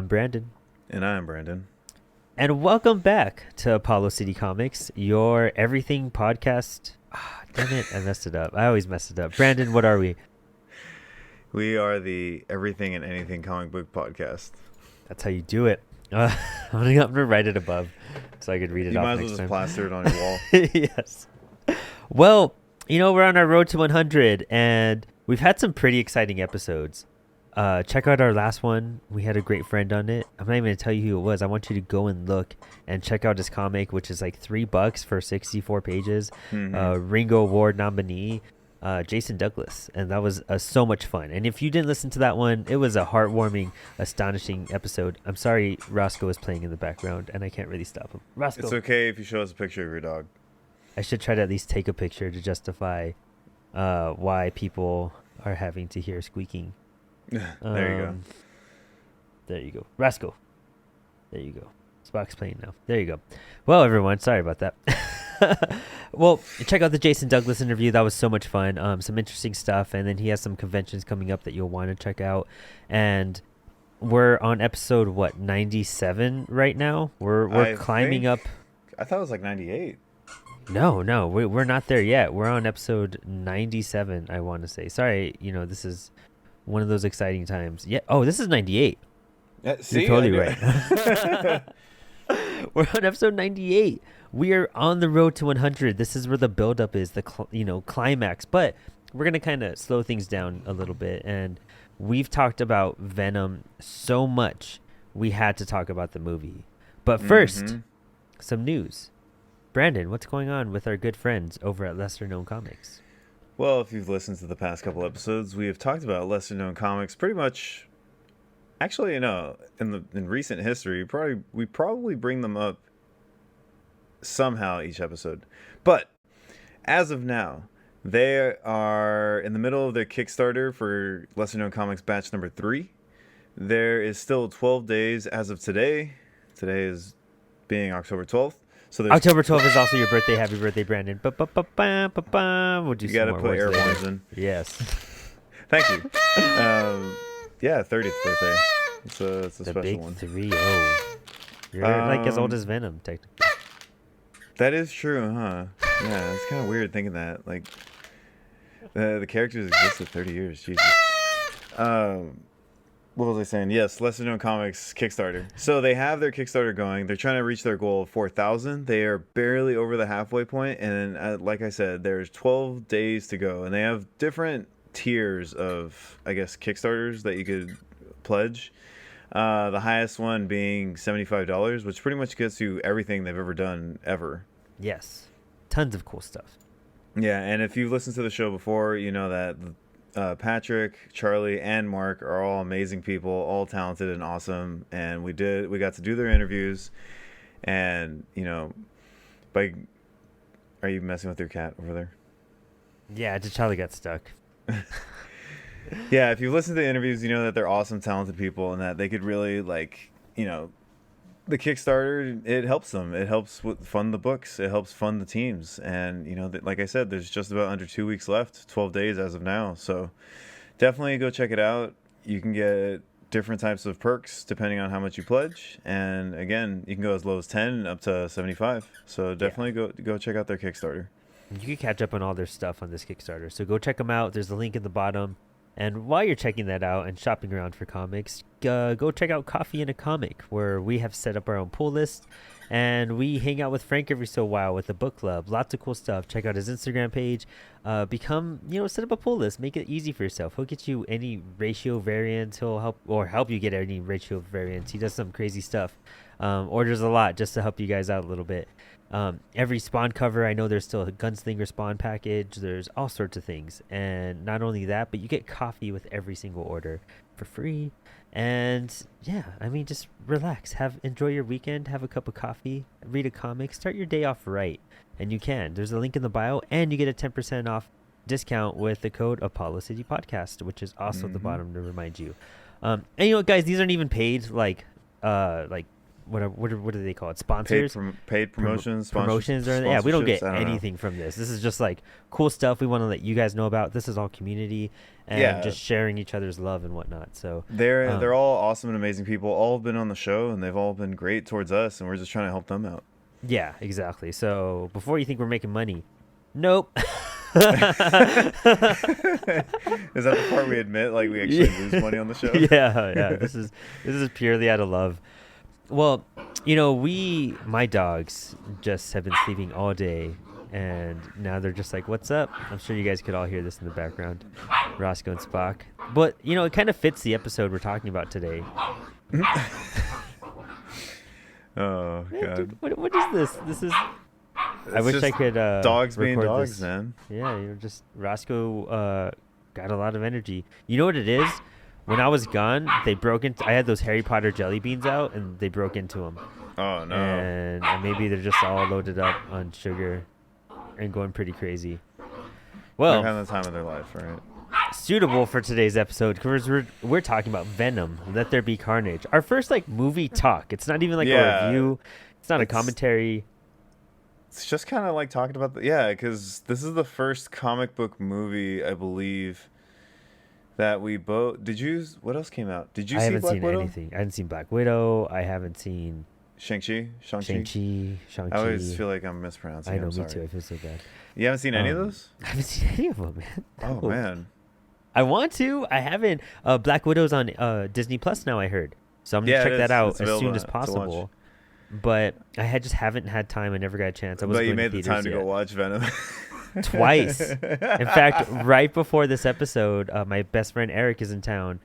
I'm Brandon. And I'm Brandon. And welcome back to Apollo City Comics, your everything podcast. Damn it, I messed it up. I always mess it up. Brandon, what are we? We are the Everything and Anything comic book podcast. That's how you do it. I'm gonna write it above so I could read it you off might as well next just time. plaster it on your wall. Yes. Well, we're on our road to 100, and we've had some pretty exciting episodes. Check out our last one. We had a great friend on it. I'm not even going to tell you who it was. I want you to go and look and check out his comic, which is like $3 for 64 pages. Ringo Award nominee, Jason Douglas. And that was so much fun. And if you didn't listen to that one, it was a heartwarming, astonishing episode. I'm sorry Roscoe is playing in the background, and I can't really stop him. Roscoe. It's okay if you show us a picture of your dog. I should try to at least take a picture to justify why people are having to hear squeaking. There you go. There you go. Rascal. There you go. Spock's playing now. There you go. Well, everyone, sorry about that. Well, check out the Jason Douglas interview. That was so much fun. Some interesting stuff. And then he has some conventions coming up that you'll want to check out. And we're on episode, 97 right now? We're climbing up. I thought it was like 98. No, we're not there yet. We're on episode 97, I want to say. Sorry, this is one of those exciting times. Yeah. Oh, this is 98. See, you're totally right. We're on episode 98. We are on the road to 100. This is where the buildup is, the climax. But we're gonna kind of slow things down a little bit. And we've talked about Venom so much, we had to talk about the movie. But first, some news. Brandon, what's going on with our good friends over at Lesser Known Comics? Well, if you've listened to the past couple episodes, we have talked about lesser known comics pretty much. Actually, in recent history, we probably bring them up somehow each episode. But as of now, they are in the middle of their Kickstarter for Lesser Known Comics batch number 3. There is still 12 days as of today. Today is being October 12th. So October 12th is also your birthday. Happy birthday, Brandon. We'll do you got to put air horns in. Yes. Thank you. Yeah, 30th birthday. It's a The special big one. 3-0. You're like as old as Venom, technically. That is true, huh? Yeah, it's kind of weird thinking that. Like, the characters existed 30 years. Jesus. What was I saying? Yes, Lesser Known Comics Kickstarter. So they have their Kickstarter going. They're trying to reach their goal of 4,000. They are barely over the halfway point, and like I said, there's 12 days to go, and they have different tiers of, I guess, Kickstarters that you could pledge. The highest one being $75, which pretty much gets you everything they've ever done ever. Yes. Tons of cool stuff. Yeah, and if you've listened to the show before, you know that Patrick, Charlie, and Mark are all amazing people, all talented and awesome, and we got to do their interviews, and are you messing with your cat over there? Yeah, Charlie got stuck. Yeah, if you listen to the interviews, you know that they're awesome, talented people, and that they could really the Kickstarter, it helps them. It helps fund the books. It helps fund the teams. And, like I said, there's just about under 2 weeks left, 12 days as of now. So definitely go check it out. You can get different types of perks depending on how much you pledge. And again, you can go as low as 10 up to 75. So definitely go check out their Kickstarter. You can catch up on all their stuff on this Kickstarter. So go check them out. There's a link in the bottom. And while you're checking that out and shopping around for comics, go check out Coffee and a Comic, where we have set up our own pull list, and we hang out with Frank every so while with a book club. Lots of cool stuff. Check out his Instagram page. Set up a pull list. Make it easy for yourself. He'll get you any ratio variants. He'll help you get any ratio variants. He does some crazy stuff. Orders a lot just to help you guys out a little bit. Every Spawn cover, I know there's still a Gunslinger Spawn package. There's all sorts of things. And not only that, but you get coffee with every single order for free. And just relax. Enjoy your weekend. Have a cup of coffee. Read a comic. Start your day off right. And you can. There's a link in the bio, and you get a 10% off discount with the code Apollo City Podcast, which is also at the bottom to remind you. And guys, these aren't even paid what do they call it? Sponsors, paid promotions, promotions, or yeah, we don't get I don't anything from this. This is just like cool stuff we want to let you guys know about. This is all community and just sharing each other's love and whatnot. So they're all awesome and amazing people. All have been on the show and they've all been great towards us, and we're just trying to help them out. Yeah, exactly. So before you think we're making money, nope. Is that the part we admit, like we actually lose money on the show? Yeah. This is purely out of love. Well, my dogs just have been sleeping all day, and now they're just like, "What's up?" I'm sure you guys could all hear this in the background, Roscoe and Spock. But it kind of fits the episode we're talking about today. Oh God! Dude, what is this? This is. I wish I could. Dogs being dogs, this. man. Yeah, just Roscoe got a lot of energy. You know what it is? When I was gone, they broke into. I had those Harry Potter jelly beans out, and they broke into them. Oh no! And maybe they're just all loaded up on sugar, and going pretty crazy. Well, they're having the time of their life, right? Suitable for today's episode because we're talking about Venom. Let There Be Carnage. Our first movie talk. It's not even a review. It's not a commentary. It's just kind of like talking about because this is the first comic book movie, I believe, that we both. What else came out? Did you see Black Widow? I haven't seen anything. I haven't seen Black Widow. I haven't seen Shang-Chi. Shang-Chi. I always feel like I'm mispronouncing. I know, me too. I feel so bad. You haven't seen any of those? I haven't seen any of them, man. Oh man. I want to. I haven't. Black Widow's on Disney Plus now, I heard. So I'm going to check that out as soon as possible. But I haven't had time. I never got a chance. But you made the time to go watch Venom. Twice. In fact, right before this episode, my best friend Eric is in town.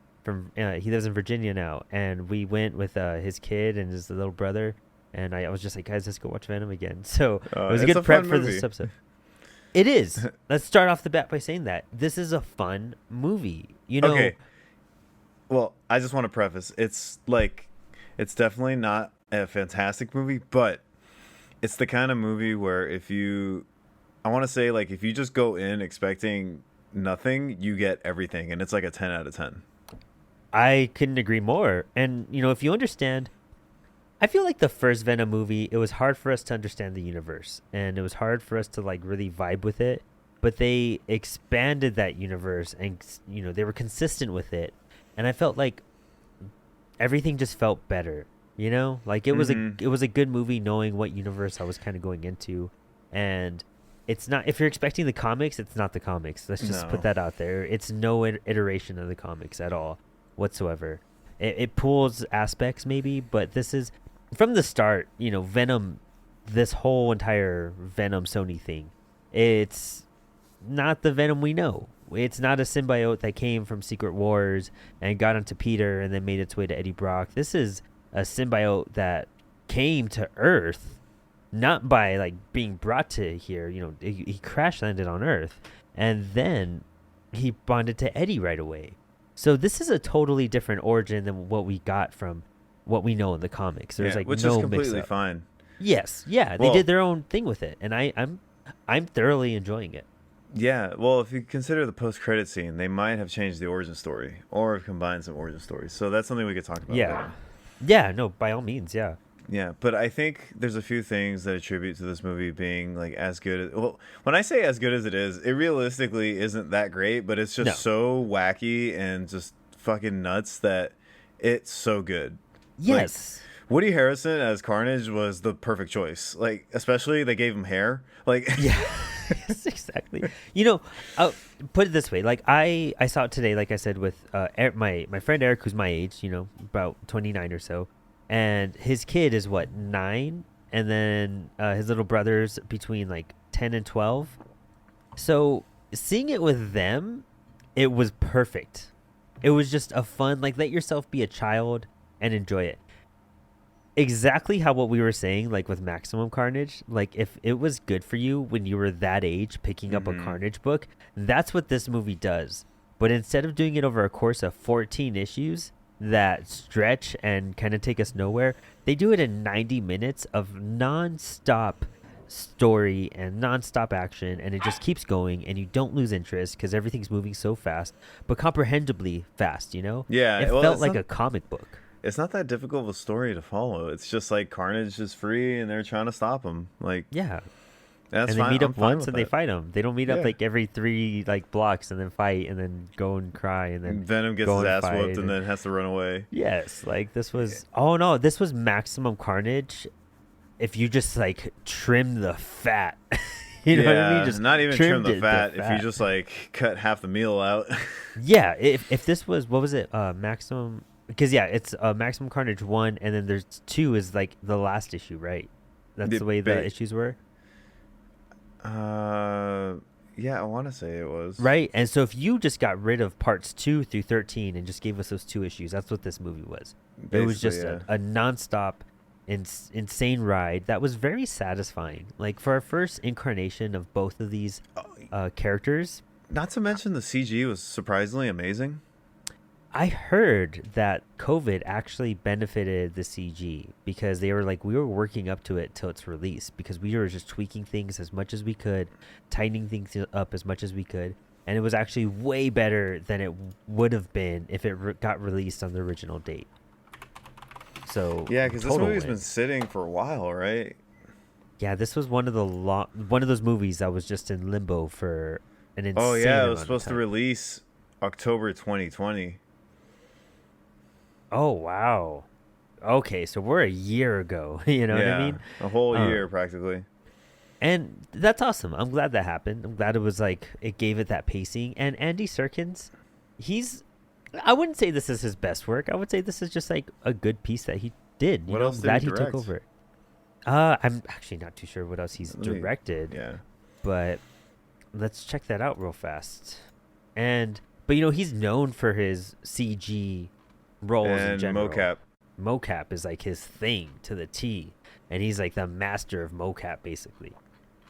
He lives in Virginia now. And we went with his kid and his little brother. And I was just like, guys, let's go watch Venom again. So it was a good prep for this episode. It is. Let's start off the bat by saying that this is a fun movie. Okay. Well, I just want to preface. It's definitely not a fantastic movie, but it's the kind of movie where if you just go in expecting nothing, you get everything, and it's like a 10 out of 10. I couldn't agree more. And if you understand, I feel like the first Venom movie, it was hard for us to understand the universe, and it was hard for us to really vibe with it, but they expanded that universe, and they were consistent with it, and I felt like everything just felt better. It was a good movie knowing what universe I was kind of going into. And it's not, if you're expecting the comics, it's not the comics. Let's just put that out there. It's no iteration of the comics at all whatsoever. It pulls aspects maybe, but this is from the start, Venom, this whole entire Venom Sony thing. It's not the Venom we know. It's not a symbiote that came from Secret Wars and got onto Peter and then made its way to Eddie Brock. This is a symbiote that came to Earth, not by being brought to here. He crash landed on Earth, and then he bonded to Eddie right away. So this is a totally different origin than what we got from what we know in the comics. There's which no is completely mix-up. fine. Yes, yeah, they did their own thing with it, and I'm thoroughly enjoying it. Yeah, well, if you consider the post-credit scene, they might have changed the origin story or have combined some origin stories. So that's something we could talk about. Yeah, no, by all means, yeah. Yeah, but I think there's a few things that attribute to this movie being as good. When I say as good as it realistically isn't that great, but it's just so wacky and just fucking nuts that it's so good. Yes. Woody Harrelson as Carnage was the perfect choice. Especially they gave him hair. Yeah. Yes, exactly. I'll put it this way. I saw it today, like I said, with my friend Eric, who's my age, about 29 or so. And his kid is 9, and then his little brother's between 10 and 12. So seeing it with them, it was perfect. It was just a fun, let yourself be a child and enjoy it. Exactly how what we were saying, with Maximum Carnage, if it was good for you when you were that age picking up a Carnage book, that's what this movie does. But instead of doing it over a course of 14 issues that stretch and kind of take us nowhere, they do it in 90 minutes of non-stop story and non-stop action, and it just keeps going, and you don't lose interest because everything's moving so fast, but comprehendibly fast. Yeah, it felt like a comic book. it's not that difficult of a story to follow. It's just like Carnage is free and they're trying to stop him. Like, Yeah. that's And they fine. meet I'm up fine once with and they that. fight him. They don't meet up Yeah. like every 3 like blocks and then fight and then go and cry and then Venom gets go his and ass fight whooped and then has to run away. yes, like this was oh no, this was maximum Carnage if you just like trim the fat. You know what I mean? Just not even trim trimmed the fat. If you fat. just like cut half the meal out. Yeah, if this was what was it? Maximum because yeah, it's Maximum Carnage 1 and then there's 2 is like the last issue, right? That's the way the issues were. Yeah, I want to say it was. Right? And so if you just got rid of parts 2 through 13 and just gave us those 2 issues, that's what this movie was. It was just yeah. a nonstop insane ride that was very satisfying. Like for our first incarnation of both of these characters, Not to mention the CG was surprisingly amazing. I heard that COVID actually benefited the CG because they were like, we were working up to it till its release because we were just tweaking things as much as we could, tightening things up as much as we could. And it was actually way better than it would have been if it got released on the original date. So Yeah, because this total movie's win. been sitting for a while, right? Yeah, this was one of those movies that was just in limbo for an insane Oh yeah, it amount was of supposed to time. release October 2020. Oh wow. Okay, so we're a year ago. You know what I mean? A whole Uh, year practically. And that's awesome. I'm glad that happened. I'm glad it was like it gave it that pacing. And Andy Serkins, I wouldn't say this is his best work. I would say this is just like a good piece that he did. What else I'm did glad he he took direct? over. I'm actually not too sure what else he's Let me- directed. Yeah. But let's check that out real fast. But he's known for his CG roles in And general. mocap. Is like his thing to the T, and he's like the master of mocap basically.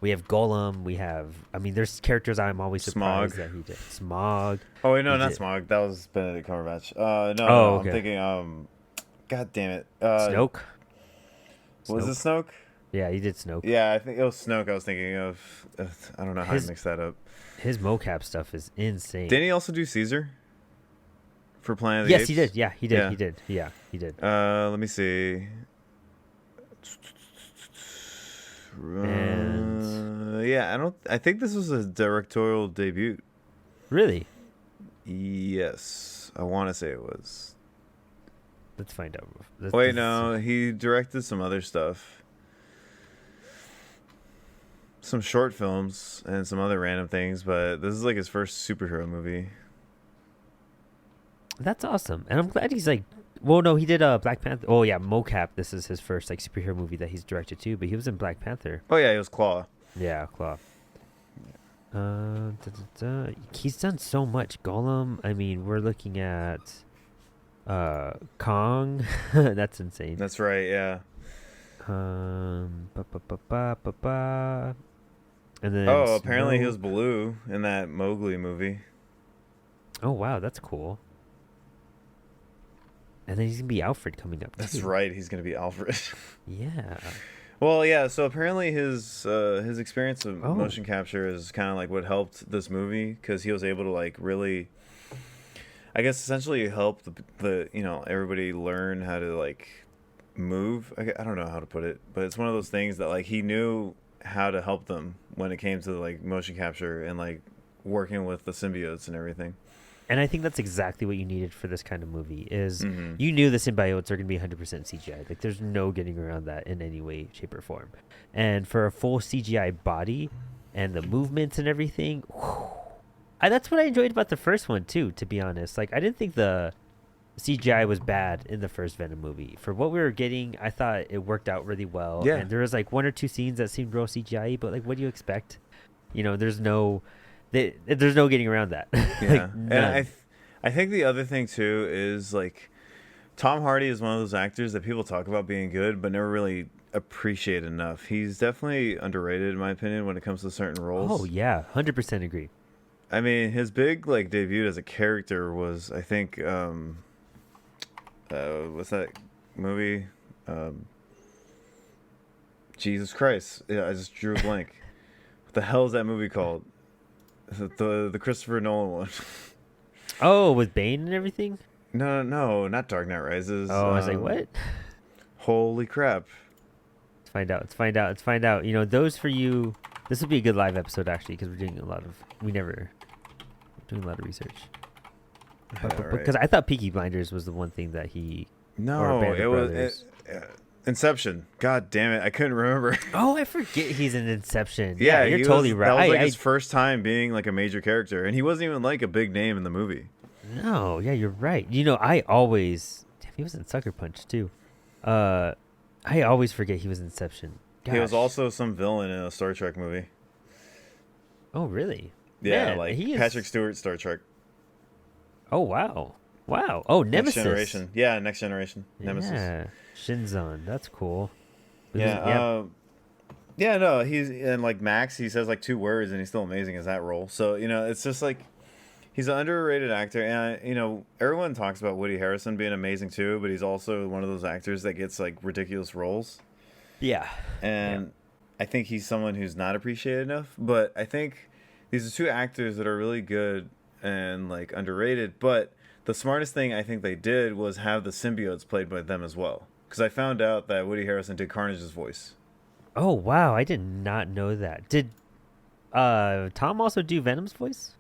We have Golem. There's characters I'm always surprised Smaug. that he did. Smog. Oh wait, no, He not did. Smog. That was Benedict Cumberbatch. No, Oh, I'm okay. thinking. God damn it. Snoke. Was Snoke? it Snoke? Yeah, he did Snoke. Yeah, I think it was Snoke. I was thinking of. I don't know how His- to mix that up. His mocap stuff is insane. Didn't he also do Caesar? For Planet of the Yes, Apes? he did. Yeah, he did. Yeah. He did. Yeah, he did. Let me see. And- I think this was a directorial debut. Really? Yes, I want to say it was. Let's find out. Wait, no, he directed some other stuff. Some short films and some other random things, but this is like his first superhero movie. That's awesome, and I'm glad he's like. Well, no, he did Black Panther. Oh yeah, mocap. This is his first like superhero movie that he's directed too. But he was in Black Panther. Oh yeah, it was Claw. Yeah, Claw. He's done so much. Golem. I mean, we're looking at Kong. That's insane. That's right, yeah. Ba, ba, ba, ba, ba, ba. And then Oh, apparently he Snow. was Baloo in that Mowgli movie. Oh wow, that's cool. And then he's gonna be Alfred coming up. That's too. right, he's gonna be Alfred. Yeah. Well, yeah. So apparently his experience of Oh. motion capture is kind of like what helped this movie because he was able to like really, I guess, essentially help the everybody learn how to like move. I don't know how to put it, but it's one of those things that like he knew how to help them when it came to like motion capture and like working with the symbiotes and everything. And I think that's exactly what you needed for this kind of movie is Mhm. you knew the symbiotes are going to be 100% CGI. Like there's no getting around that in any way, shape, or form. And for a full CGI body and the movements and everything, that's what I enjoyed about the first one too, to be honest. Like I didn't think the CGI was bad in the first Venom movie. For what we were getting, I thought it worked out really well. Yeah. And there was like 1 or 2 scenes that seemed real CGI, but like what do you expect? There's no getting around that. Yeah, Like, and none. I think the other thing too is like Tom Hardy is one of those actors that people talk about being good but never really appreciate enough. He's definitely underrated in my opinion when it comes to certain roles. Oh yeah, 100% agree. I mean, his big like debut as a character was I think what's that movie? Jesus Christ! Yeah, I just drew a blank. What the hell is that movie called? The Christopher Nolan one. Oh, with Bane and everything. No, not Dark Knight Rises. Oh, I was like, what? Holy crap! Let's find out. You know, those for you. This will be a good live episode actually, because we're doing a lot of research. Because I thought Peaky Blinders was the one thing that he. No, it was Inception. God damn it, I couldn't remember. Oh, I forget he's in Inception. Yeah, you're totally right. That was like his first time being like a major character, and he wasn't even like a big name in the movie. No, yeah, you're right. You know, I always. Damn, he was in Sucker Punch too. I always forget he was in Inception. Gosh. He was also some villain in a Star Trek movie. Oh, really? Yeah, Man, like Patrick Stewart, Star Trek. Oh, wow. Oh, Nemesis. Next Generation. Yeah, Next Generation. Nemesis. Yeah, Shinzon. That's cool. Yeah. Yeah, no, he's and like Max. He says like 2 words, and he's still amazing as that role. So it's just like he's an underrated actor, and everyone talks about Woody Harrelson being amazing too, but he's also one of those actors that gets like ridiculous roles. Yeah. And I think he's someone who's not appreciated enough. But I think these are 2 actors that are really good and like underrated. But the smartest thing I think they did was have the symbiotes played by them as well. Because I found out that Woody Harrelson did Carnage's voice. Oh, wow. I did not know that. Did Tom also do Venom's voice?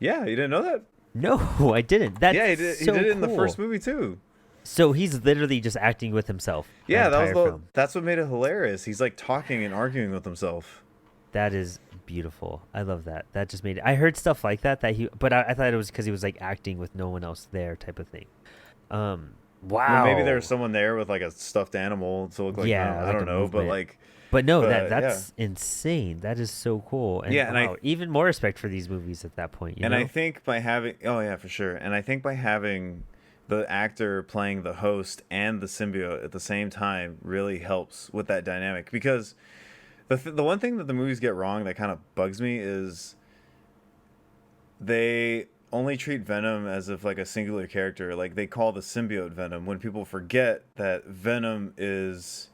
Yeah, you didn't know that? No, I didn't. That's he did it in the first movie too. So he's literally just acting with himself. Yeah, that's what made it hilarious. He's like talking and arguing with himself. That is beautiful. I love that. That just made it. I heard stuff like that but I thought it was because he was like acting with no one else there type of thing. Wow. Well, maybe there was someone there with like a stuffed animal to look like Venom. I don't know, but that's insane. That is so cool. And wow, even more respect for these movies at that point. You know? I think by having for sure. And I think by having the actor playing the host and the symbiote at the same time really helps with that dynamic, because the one thing that the movies get wrong that kind of bugs me is they only treat Venom as if like a singular character. Like they call the symbiote Venom when people forget that Venom is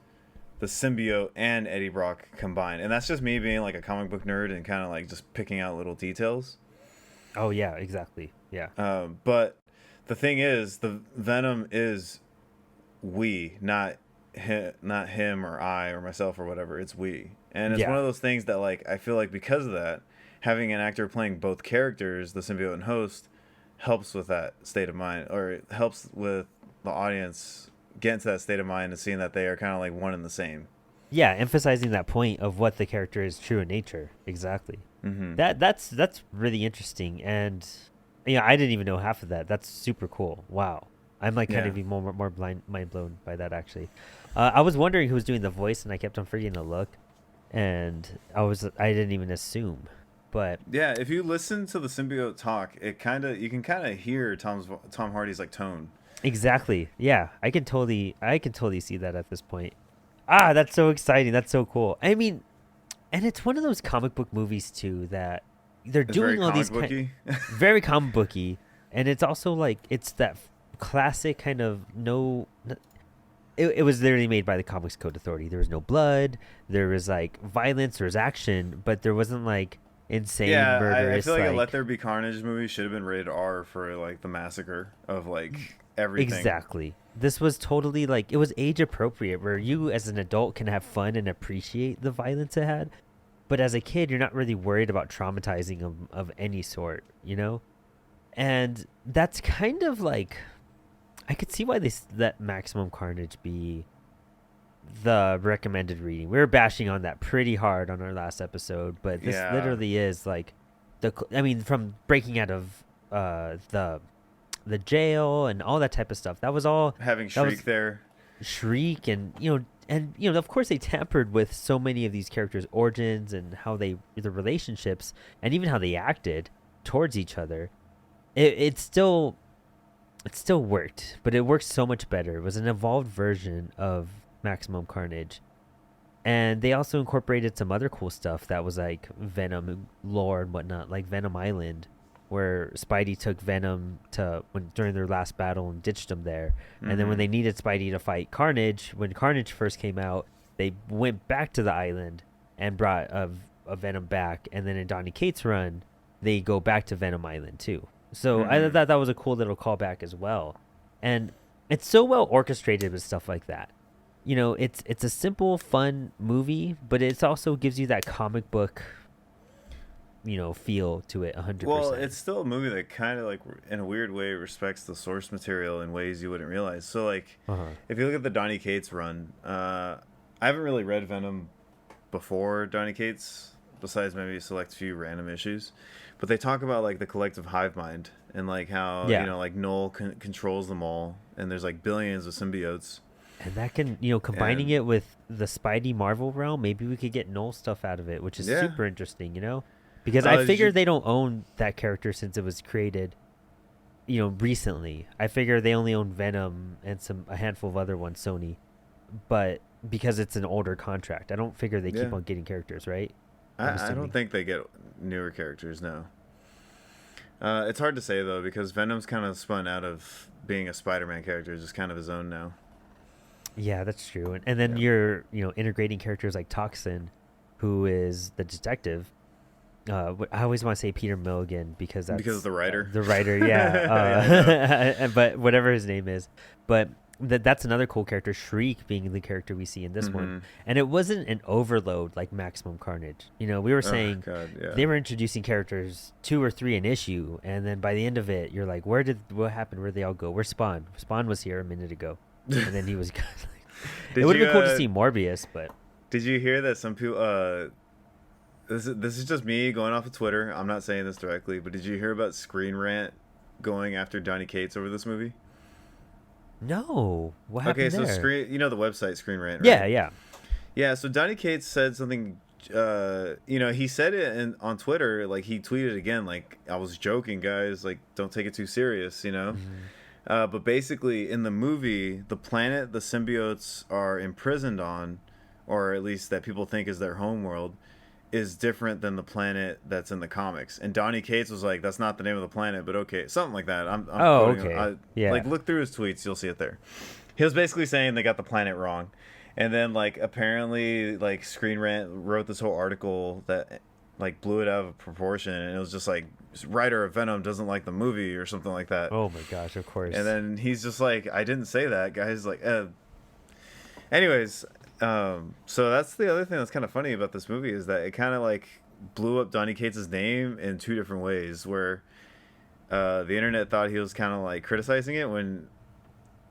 the symbiote and Eddie Brock combined. And that's just me being like a comic book nerd and kind of like just picking out little details. Oh yeah, exactly. Yeah. But the thing is, the Venom is we, not him or I or myself or whatever. It's we. And it's one of those things that like I feel like because of that, having an actor playing both characters, the symbiote and host, helps with that state of mind, or it helps with the audience get into that state of mind and seeing that they are kind of like one and the same. Yeah, emphasizing that point of what the character is true in nature. Exactly. Mm-hmm. That's really interesting, and I didn't even know half of that. That's super cool. Wow. I'm like kind of even more mind blown by that actually. I was wondering who was doing the voice, and I kept on forgetting to look, and I didn't even assume. But yeah, if you listen to the symbiote talk, you can kind of hear Tom Hardy's like tone. Exactly. Yeah, I can totally see that at this point. That's so exciting. That's so cool. I mean, and it's one of those comic book movies too that they're doing all these very comic booky, and it's also like it's that classic kind of It was literally made by the Comics Code Authority. There was no blood. There was like violence. There was action, but there wasn't like insane murderous. I feel like a Let There Be Carnage movie should have been rated R for like the massacre of like everything. Exactly. This was totally like, it was age appropriate, where you as an adult can have fun and appreciate the violence it had, but as a kid you're not really worried about traumatizing of any sort, and that's kind of like, I could see why they let Maximum Carnage be the recommended reading. We were bashing on that pretty hard on our last episode, but this literally is like from breaking out of the jail and all that type of stuff. That was all having Shriek there. Shriek and of course they tampered with so many of these characters' origins and how the relationships and even how they acted towards each other. It still worked, but it worked so much better. It was an evolved version of Maximum Carnage. And they also incorporated some other cool stuff that was like Venom lore and whatnot, like Venom Island, where Spidey took Venom during their last battle and ditched him there. Mm-hmm. And then when they needed Spidey to fight Carnage, when Carnage first came out, they went back to the island and brought a Venom back. And then in Donny Cates' run, they go back to Venom Island too. So I thought that was a cool little callback as well. And it's so well orchestrated with stuff like that. You know, it's a simple, fun movie, but it also gives you that comic book, feel to it 100%. Well, it's still a movie that kind of like, in a weird way, respects the source material in ways you wouldn't realize. So like, if you look at the Donny Cates run, I haven't really read Venom before Donny Cates, besides maybe a select few random issues, but they talk about like the collective hive mind and like how like Null controls them all, and there's like billions of symbiotes. And that can, combining it with the Spidey Marvel realm, maybe we could get Null stuff out of it, which is super interesting, Because I figured they don't own that character since it was created, recently. I figure they only own Venom and a handful of other ones, Sony. But because it's an older contract, I don't figure they keep on getting characters, right? I don't think they get newer characters, no. It's hard to say, though, because Venom's kind of spun out of being a Spider-Man character, just kind of his own now. Yeah, that's true. And then you're, integrating characters like Toxin, who is the detective. I always want to say Peter Milligan because of the writer. The writer, yeah. But whatever his name is. But that's another cool character, Shriek being the character we see in this one. And it wasn't an overload like Maximum Carnage. We were saying they were introducing characters 2 or 3 an issue, and then by the end of it, you're like, what happened? Where'd they all go? Where's Spawn? Spawn was here a minute ago. And then he was gone. It would have been cool to see Morbius, but did you hear that some people? This is just me going off of Twitter. I'm not saying this directly, but did you hear about Screen Rant going after Donny Cates over this movie? No. What happened there? Okay, so the website Screen Rant, right? Yeah. So Donny Cates said something. He said it on Twitter. Like he tweeted again, like I was joking, guys. Like don't take it too serious, But basically, in the movie, the planet the symbiotes are imprisoned on, or at least that people think is their homeworld, is different than the planet that's in the comics. And Donny Cates was like, that's not the name of the planet, but okay. Something like that. I'm okay. Like, look through his tweets. You'll see it there. He was basically saying they got the planet wrong. And then, like, apparently, like, Screen Rant wrote this whole article that, like, blew it out of proportion. And it was just like, writer of Venom doesn't like the movie or something like that. Oh my gosh, of course. And then he's just like, I didn't say that. Guy's like, anyways, so that's the other thing that's kind of funny about this movie is that it kind of like blew up Donny Cates' name in 2 different ways, where the internet thought he was kind of like criticizing it when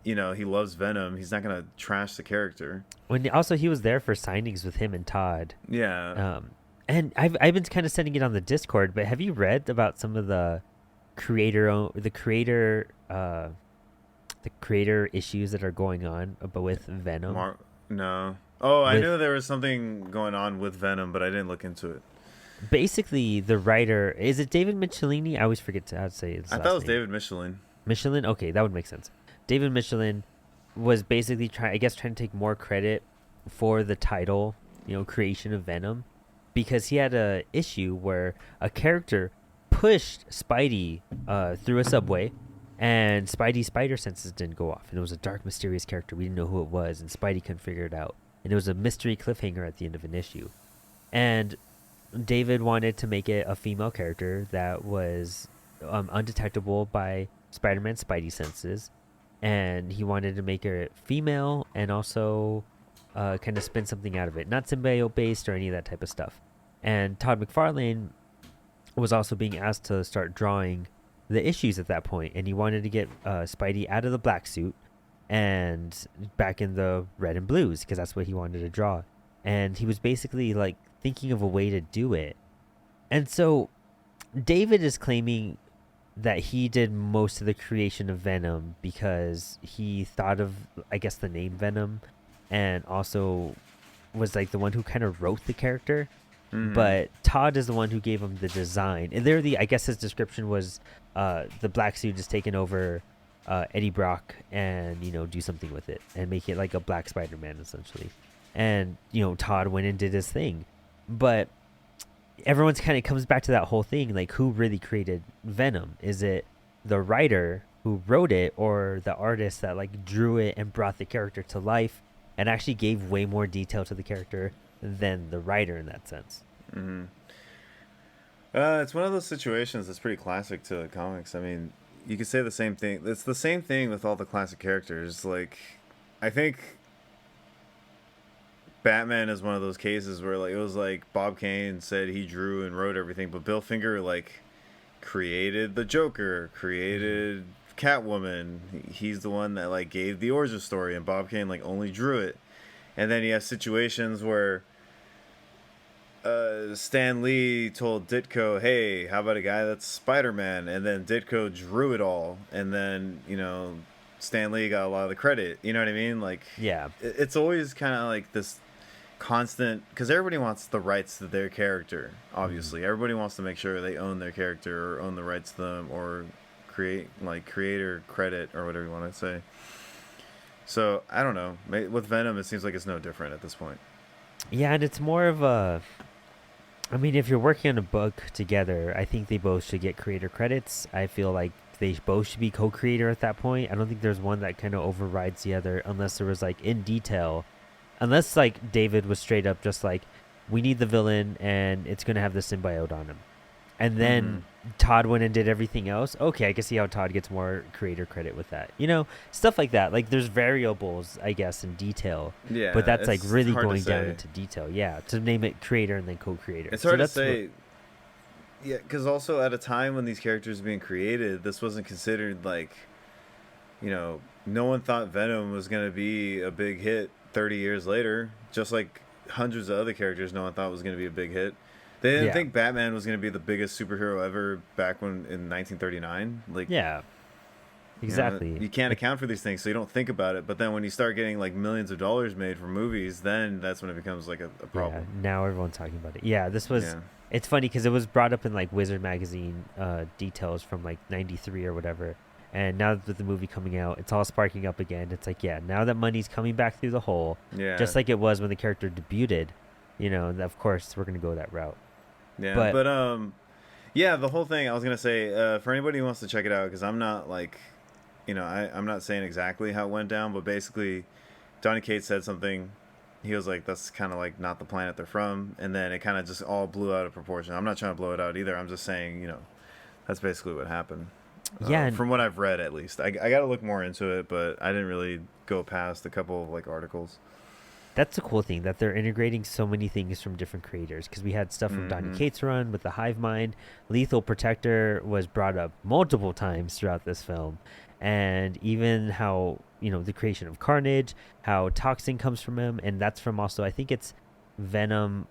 he loves Venom. He's not gonna trash the character. When also he was there for signings with him and Todd. Yeah. And I've been kind of sending it on the Discord, but have you read about some of the creator issues that are going on with Venom? No. Oh, I knew there was something going on with Venom, but I didn't look into it. Basically, the writer, is it David Michelini? I always forget how to say his last name. I thought it was David Michelin. Michelin? Okay, that would make sense. David Michelin was basically trying to take more credit for the title, creation of Venom, because he had a issue where a character pushed Spidey through a subway, and Spidey's spider senses didn't go off, and it was a dark, mysterious character. We didn't know who it was, and Spidey couldn't figure it out, and it was a mystery cliffhanger at the end of an issue. And David wanted to make it a female character that was undetectable by Spider-Man's Spidey senses, and he wanted to make her female and also kind of spin something out of it, not symbiote based or any of that type of stuff. And Todd McFarlane was also being asked to start drawing the issues at that point, and he wanted to get Spidey out of the black suit and back in the red and blues, because that's what he wanted to draw. And he was basically like thinking of a way to do it. And so David is claiming that he did most of the creation of Venom because he thought of, I guess, the name Venom, and also was like the one who kind of wrote the character. Mm-hmm. But Todd is the one who gave him the design. And I guess his description was the black suit is taken over Eddie Brock and, do something with it and make it like a black Spider-Man essentially. And, Todd went and did his thing. But everyone's kind of comes back to that whole thing, like who really created Venom? Is it the writer who wrote it, or the artist that like drew it and brought the character to life and actually gave way more detail to the character than the writer in that sense? Mm-hmm. It's one of those situations that's pretty classic to the comics. I mean, you could say the same thing. It's the same thing with all the classic characters. Like, I think Batman is one of those cases where like it was like Bob Kane said he drew and wrote everything, but Bill Finger like created the Joker, created Catwoman. He's the one that like gave the origin story, and Bob Kane like only drew it. And then you have situations where Stan Lee told Ditko, "Hey, how about a guy that's Spider-Man?" And then Ditko drew it all, and then Stan Lee got a lot of the credit. You know what I mean? Like, Yeah. it's always kind of like this constant, because everybody wants the rights to their character. Obviously, everybody wants to make sure they own their character or own the rights to them or create like creator credit or whatever you want to say. So I don't know. With Venom, it seems like it's no different at this point. Yeah, and it's more of a. I mean, if you're working on a book together, I think they both should get creator credits. I feel like they both should be co-creator at that point. I don't think there's one that kind of overrides the other unless there was like in detail. Unless like David was straight up just like, we need the villain and it's going to have the symbiote on him. And then Todd went and did everything else. Okay, I can see how Todd gets more creator credit with that. Stuff like that. Like there's variables, I guess, in detail. Yeah, but that's like really hard to going down say. into detail. Yeah, to name it creator and then co-creator. It's So hard to that's say. Yeah, because also at a time when these characters were being created, this wasn't considered like, no one thought Venom was going to be a big hit 30 years later. Just like hundreds of other characters no one thought was going to be a big hit. They didn't Yeah. think Batman was going to be the biggest superhero ever back in 1939. Like, Yeah, exactly. you can't account for these things, so you don't think about it. But then when you start getting like millions of dollars made for movies, then that's when it becomes like a problem. Yeah, now everyone's talking about it. Yeah, this was. Yeah. It's funny because it was brought up in like Wizard magazine details from like '93 or whatever. And now with the movie coming out, it's all sparking up again. It's like, yeah, now that money's coming back through the hole, Yeah. just like it was when the character debuted. And of course we're gonna go that route. Yeah, But- yeah, the whole thing. I was gonna say for anybody who wants to check it out, because I'm not like, I'm not saying exactly how it went down, but basically, Donny Cates said something. He was like, "That's kind of like not the planet they're from," and then it kind of just all blew out of proportion. I'm not trying to blow it out either. I'm just saying, that's basically what happened. Yeah, and- from what I've read, at least. I got to look more into it, but I didn't really go past a couple of like articles. That's the cool thing, that they're integrating so many things from different creators. Because we had stuff from Donny Cates' run with the Hive Mind. Lethal Protector was brought up multiple times throughout this film. And even how, the creation of Carnage, how Toxin comes from him. And that's from also, I think it's Venom.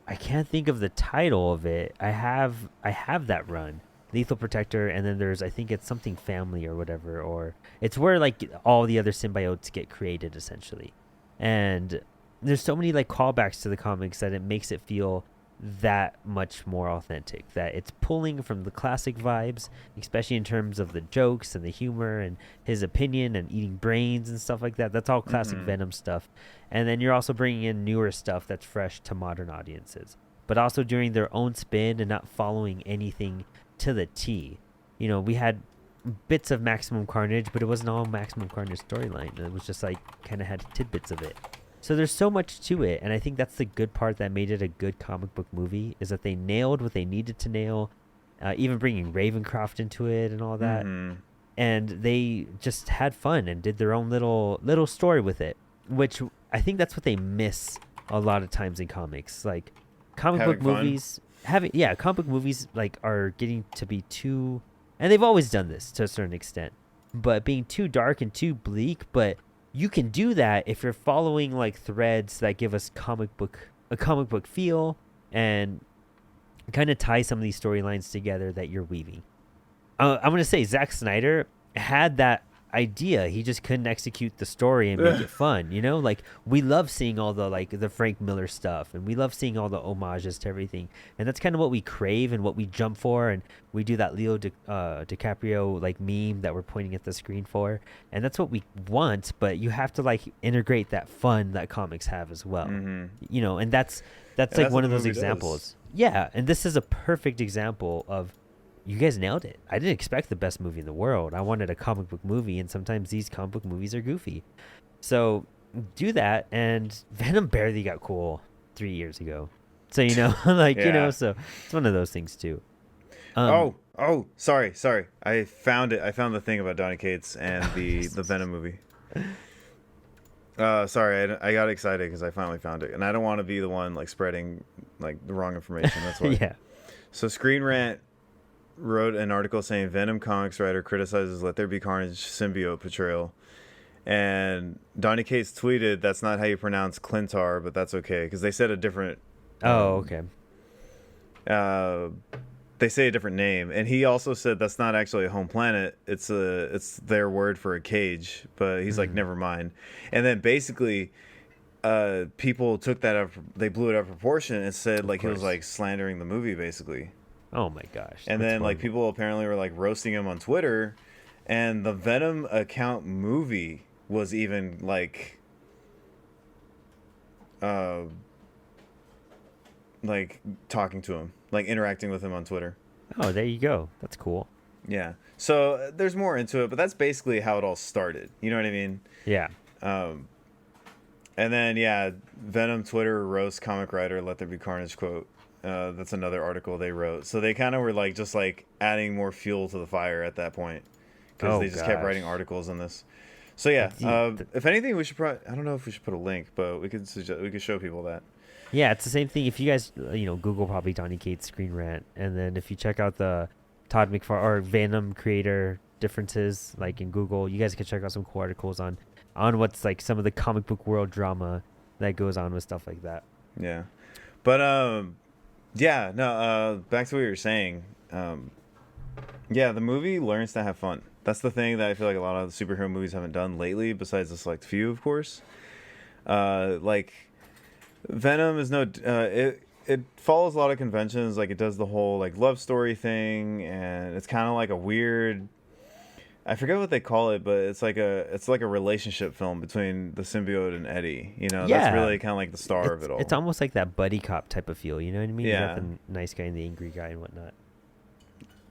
I can't think of the title of it. I have that run. Lethal Protector, and then there's, I think it's something family or whatever, or it's where like all the other symbiotes get created essentially. And there's so many like callbacks to the comics that it makes it feel that much more authentic, that it's pulling from the classic vibes, especially in terms of the jokes and the humor and his opinion and eating brains and stuff like that. That's all classic Venom stuff. And then you're also bringing in newer stuff that's fresh to modern audiences, but also doing their own spin and not following anything to the T. We had bits of Maximum Carnage, but it wasn't all Maximum Carnage storyline. It was just like kind of had tidbits of it. So there's so much to it, and I think that's the good part that made it a good comic book movie, is that they nailed what they needed to nail, even bringing Ravencroft into it and all that. And they just had fun and did their own little story with it, which I think that's what they miss a lot of times in comics. Like comic book movies comic book movies like are getting to be too, and they've always done this to a certain extent, but being too dark and too bleak. But you can do that if you're following like threads that give us a comic book feel and kind of tie some of these storylines together that you're weaving. I'm gonna say Zack Snyder had that idea, he just couldn't execute the story and make it fun. Like we love seeing all the like the Frank Miller stuff, and we love seeing all the homages to everything, and that's kind of what we crave and what we jump for, and we do that Leo DiCaprio like meme that we're pointing at the screen for, and that's what we want. But you have to like integrate that fun that comics have as well. And that's like one of those examples. Yeah, and this is a perfect example of, you guys nailed it. I didn't expect the best movie in the world. I wanted a comic book movie, and sometimes these comic book movies are goofy. So do that, and Venom barely got cool 3 years ago. So like Yeah. so it's one of those things too. Sorry. I found it. I found the thing about Donny Cates and the Venom movie. Sorry, I got excited because I finally found it, and I don't want to be the one like spreading like the wrong information. That's why. Yeah. So Screen Rant wrote an article saying Venom comics writer criticizes Let There Be Carnage symbiote portrayal, and Donny Cates tweeted, "That's not how you pronounce Clintar, but that's okay," because they said a different. Okay. They say a different name, and he also said that's not actually a home planet. It's their word for a cage, but he's like, never mind. And then basically, people took that up. They blew it out of proportion and said like he was like slandering the movie, basically. Oh my gosh. And then like people apparently were like roasting him on Twitter, and the Venom account movie was even like talking to him, like interacting with him on Twitter. Oh, there you go. That's cool. Yeah. So there's more into it, but that's basically how it all started. You know what I mean? Yeah. And then yeah, Venom Twitter roast comic writer Let There Be Carnage quote. That's another article they wrote. So they kind of were like just like adding more fuel to the fire at that point because they just kept writing articles on this. So yeah, if anything, we should probably, I don't know if we should put a link, but we could show people that. Yeah, it's the same thing. If you guys, Google probably Donny Cates Screen Rant, and then if you check out the Todd McFarlane or Venom creator differences, like in Google, you guys can check out some cool articles on what's like some of the comic book world drama that goes on with stuff like that. Yeah, but back to what you were saying. Yeah, the movie learns to have fun. That's the thing that I feel like a lot of the superhero movies haven't done lately, besides the select few, of course. Like Venom is it follows a lot of conventions. Like it does the whole like love story thing, and it's kind of like a weird, I forget what they call it, but it's like a relationship film between the symbiote and Eddie. That's really kind of like the star of it all. It's almost like that buddy cop type of feel. You know what I mean? Yeah. You got the nice guy and the angry guy and whatnot.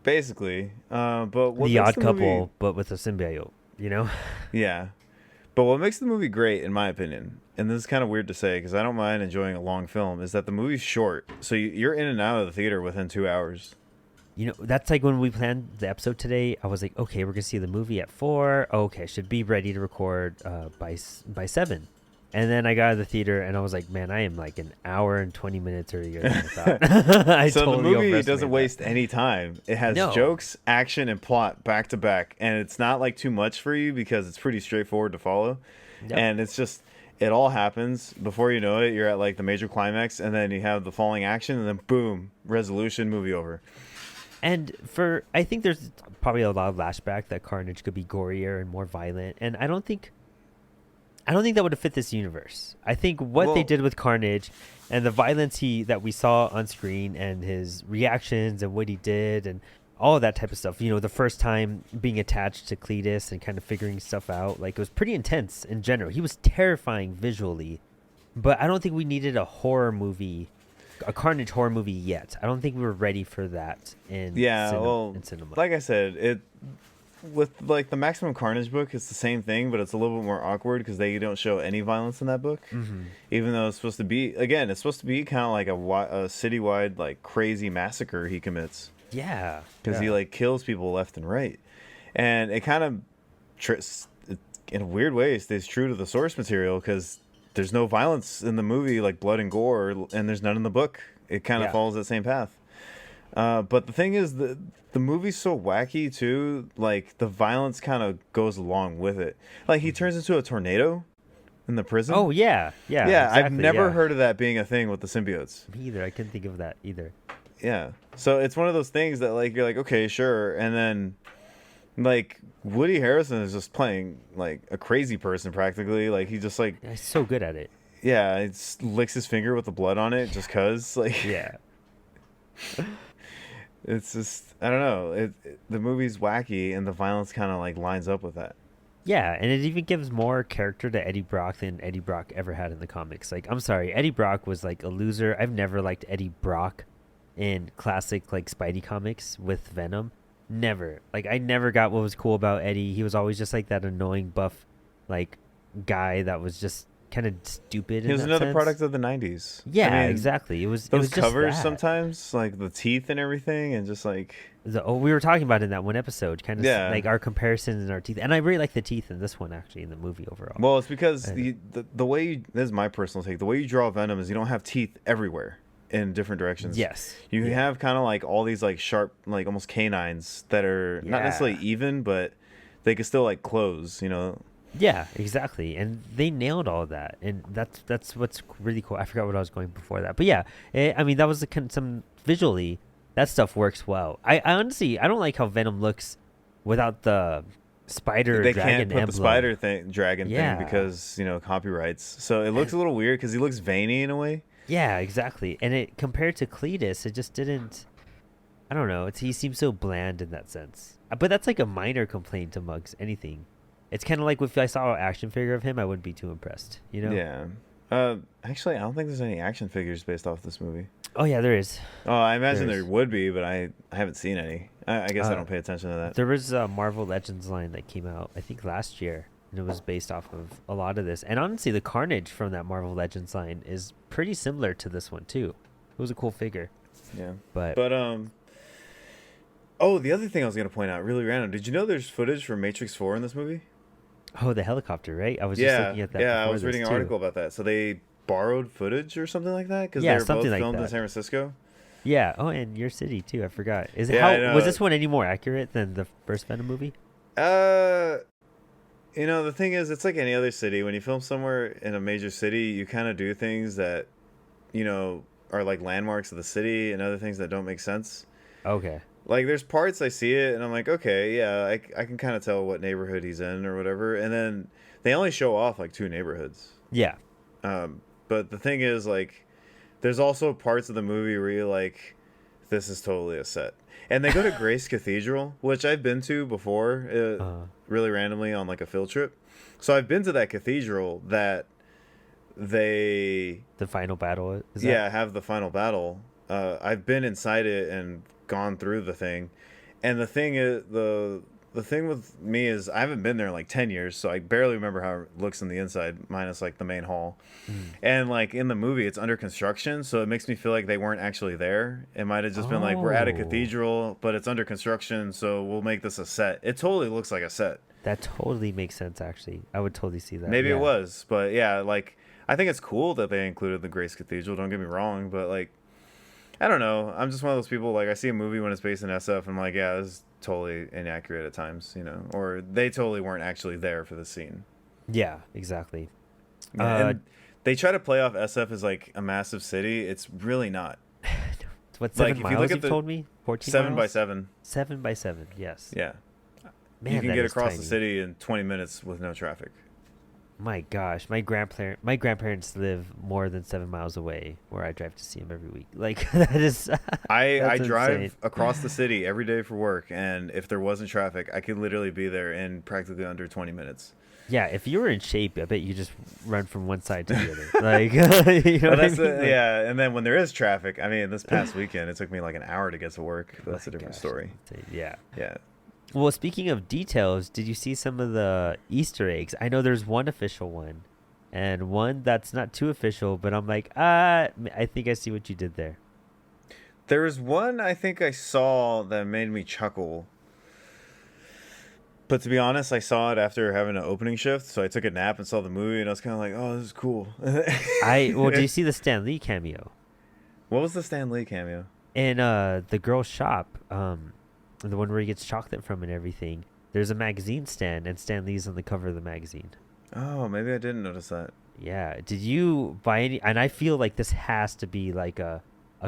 Basically, but what the makes odd couple, movie... but with a symbiote. Yeah, but what makes the movie great, in my opinion, and this is kind of weird to say because I don't mind enjoying a long film, is that the movie's short, so you're in and out of the theater within 2 hours. That's like when we planned the episode today. I was like, okay, we're gonna see the movie at 4. Okay, should be ready to record by 7. And then I got out of the theater and I was like, man, I am like an hour and 20 minutes earlier than I thought. So the movie doesn't waste any time. It has jokes, action, and plot back to back, and it's not like too much for you because it's pretty straightforward to follow. Yep. And it's just, it all happens before you know it. You're at like the major climax, and then you have the falling action, and then boom, resolution, movie over. And I think there's probably a lot of flashback that Carnage could be gorier and more violent, and I don't think that would have fit this universe. I think what they did with Carnage and the violence that we saw on screen and his reactions and what he did and all of that type of stuff, the first time being attached to Cletus and kind of figuring stuff out, like it was pretty intense in general. He was terrifying visually, but I don't think we needed a Carnage horror movie yet. I don't think we were ready for that in cinema. Like I said, with like the Maximum Carnage book, it's the same thing, but it's a little bit more awkward because they don't show any violence in that book. Mm-hmm. Even though it's supposed to be kind of like a citywide like crazy massacre he commits. Yeah, because he like kills people left and right, and it kind of in a weird way stays true to the source material because there's no violence in the movie, like blood and gore, and there's none in the book. It kind of follows that same path. But the thing is, the movie's so wacky too. Like the violence kind of goes along with it. Like he turns into a tornado in the prison. Oh yeah. Exactly, I've never heard of that being a thing with the symbiotes. Me either. I couldn't think of that either. Yeah. So it's one of those things that like you're like, okay, sure, and then like Woody Harrelson is just playing like a crazy person practically. Like he just like he's so good at it. Yeah, it licks his finger with the blood on it just cause like yeah. It's just, I don't know. The movie's wacky, and the violence kind of like lines up with that. Yeah, and it even gives more character to Eddie Brock than Eddie Brock ever had in the comics. Like, I'm sorry, Eddie Brock was like a loser. I've never liked Eddie Brock in classic like Spidey comics with Venom. Never. Like, I never got what was cool about Eddie. He was always just like that annoying buff like guy that was just kind of stupid. He was in that another sense. product of the 90s. Yeah, I mean, exactly. It was those just covers that. sometimes, like the teeth and everything, and just like We were talking about in that one episode, kind of Yeah. like our comparisons and our teeth. And I really like the teeth in this one, actually, in the movie overall. well, it's because And- the way you, this is my personal take. The way you draw Venom is you don't have teeth everywhere in different directions. Yes. You Yeah. have kind of like all these like sharp, like almost canines that are not necessarily Yeah. even, but they can still like close. You know. Yeah, exactly. And they nailed all of that. And that's what's really cool. I forgot what I was going before that. But yeah, I mean, that was some visually, that stuff works well. I honestly, I don't like how Venom looks without the spider They dragon can't put emblem. the spider dragon Yeah. thing because copyrights. So it looks a little weird because he looks veiny in a way. Yeah, exactly. And it compared to Cletus, it just didn't. I don't know. He seems so bland in that sense. But that's like a minor complaint amongst anything. It's kind of like if I saw an action figure of him, I wouldn't be too impressed. You know? Yeah. Actually, I don't think there's any action figures based off this movie. Oh yeah, there is. Oh, I imagine There there is. would be, but I haven't seen any. I guess I don't pay attention to that. There was a Marvel Legends line that came out, I think last year, and it was based off of a lot of this. And honestly, the Carnage from that Marvel Legends line is pretty similar to this one too. It was a cool figure. Yeah. But Oh, the other thing I was gonna point out, really random. Did you know there's footage from Matrix 4 in this movie? oh, the helicopter, right? I was just Yeah. looking at that. Yeah, I before was this, reading an too. article about that. So they borrowed footage or something like that because Yeah, they were both something like filmed in that. San Francisco. Yeah. Oh, and your city too. I forgot. Is it Yeah, I know. was this one any more accurate than the first Venom movie? The thing is, it's like any other city. When you film somewhere in a major city, you kind of do things that, are like landmarks of the city and other things that don't make sense. Okay. Like, there's parts I see it and I'm like, okay, yeah, I can kind of tell what neighborhood he's in or whatever. And then they only show off like 2 neighborhoods. Yeah. But the thing is, like, there's also parts of the movie where you're like, this is totally a set. And they go to Grace Cathedral, which I've been to before, really randomly on like a field trip. So I've been to that cathedral that they The final battle. Is have the final battle. I've been inside it and gone through the thing, and the thing is the thing with me is I haven't been there in like 10 years, so I barely remember how it looks on the inside, minus like the main hall. And like in the movie, it's under construction, so it makes me feel like they weren't actually there. It might have just been like, we're at a Oh. cathedral, but it's under construction, so we'll make this a set. It totally looks like a set. That totally makes sense. Actually, I would totally see that. Maybe yeah. it was, but yeah, like I think it's cool that they included the Grace Cathedral. Don't get me wrong, but like I don't know. I'm just one of those people. Like I see a movie when it's based in SF, and I'm like, yeah, this is totally inaccurate at times, or they totally weren't actually there for the scene. Yeah. Exactly. And they try to play off SF as like a massive city. It's really not. What, Like, 7 if you miles look at you've the told me? 14 7 by miles? 7. 7 by 7. Yes. Yeah, Man, you can that get is across the tiny. city in 20 minutes with no traffic. My gosh, my grandparents live more than 7 miles away, where I drive to see them every week. Like that is. I That's drive insane. across the city every day for work, and if there wasn't traffic, I could literally be there in practically under 20 minutes. Yeah, if you were in shape, I bet you just run from one side to the other. Like, you know But what I that's mean? Like, yeah, and then when there is traffic, I mean, this past weekend it took me like an hour to get to work. But that's a my different gosh, story. Yeah. Yeah. Well, speaking of details, did you see some of the Easter eggs? I know there's one official one, and one that's not too official. But I'm like, I think I see what you did there. There was one I think I saw that made me chuckle. But to be honest, I saw it after having an opening shift, so I took a nap and saw the movie, and I was kind of like, "Oh, this is cool." Did you see the Stan Lee cameo? What was the Stan Lee cameo? In the girl's shop, the one where he gets chocolate from and everything, there's a magazine stand, and Stan Lee's on the cover of the magazine. Oh, maybe I didn't notice that. Yeah. Did you buy any? And I feel like this has to be like a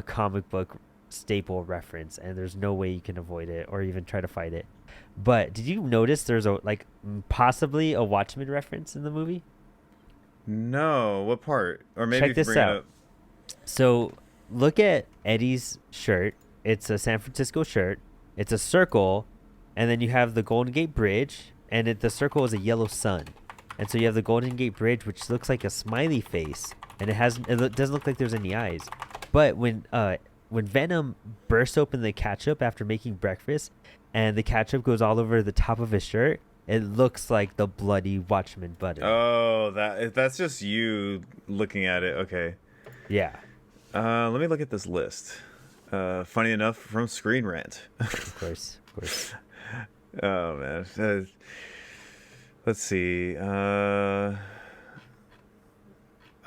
comic book staple reference, and there's no way you can avoid it or even try to fight it. But did you notice there's possibly a Watchman reference in the movie? No, what part? Or maybe Check if you this bring it out. up. So look at Eddie's shirt. It's a San Francisco shirt. It's a circle, and then you have the Golden Gate Bridge, and the circle is a yellow sun. And so you have the Golden Gate Bridge, which looks like a smiley face, and it doesn't look like there's any eyes. But when Venom bursts open the ketchup after making breakfast, and the ketchup goes all over the top of his shirt, it looks like the bloody Watchman button. Oh, that's just you looking at it. Okay. Yeah, Let me look at this list. Funny enough, from Screen Rant. of course, of course. Oh man. Let's see. I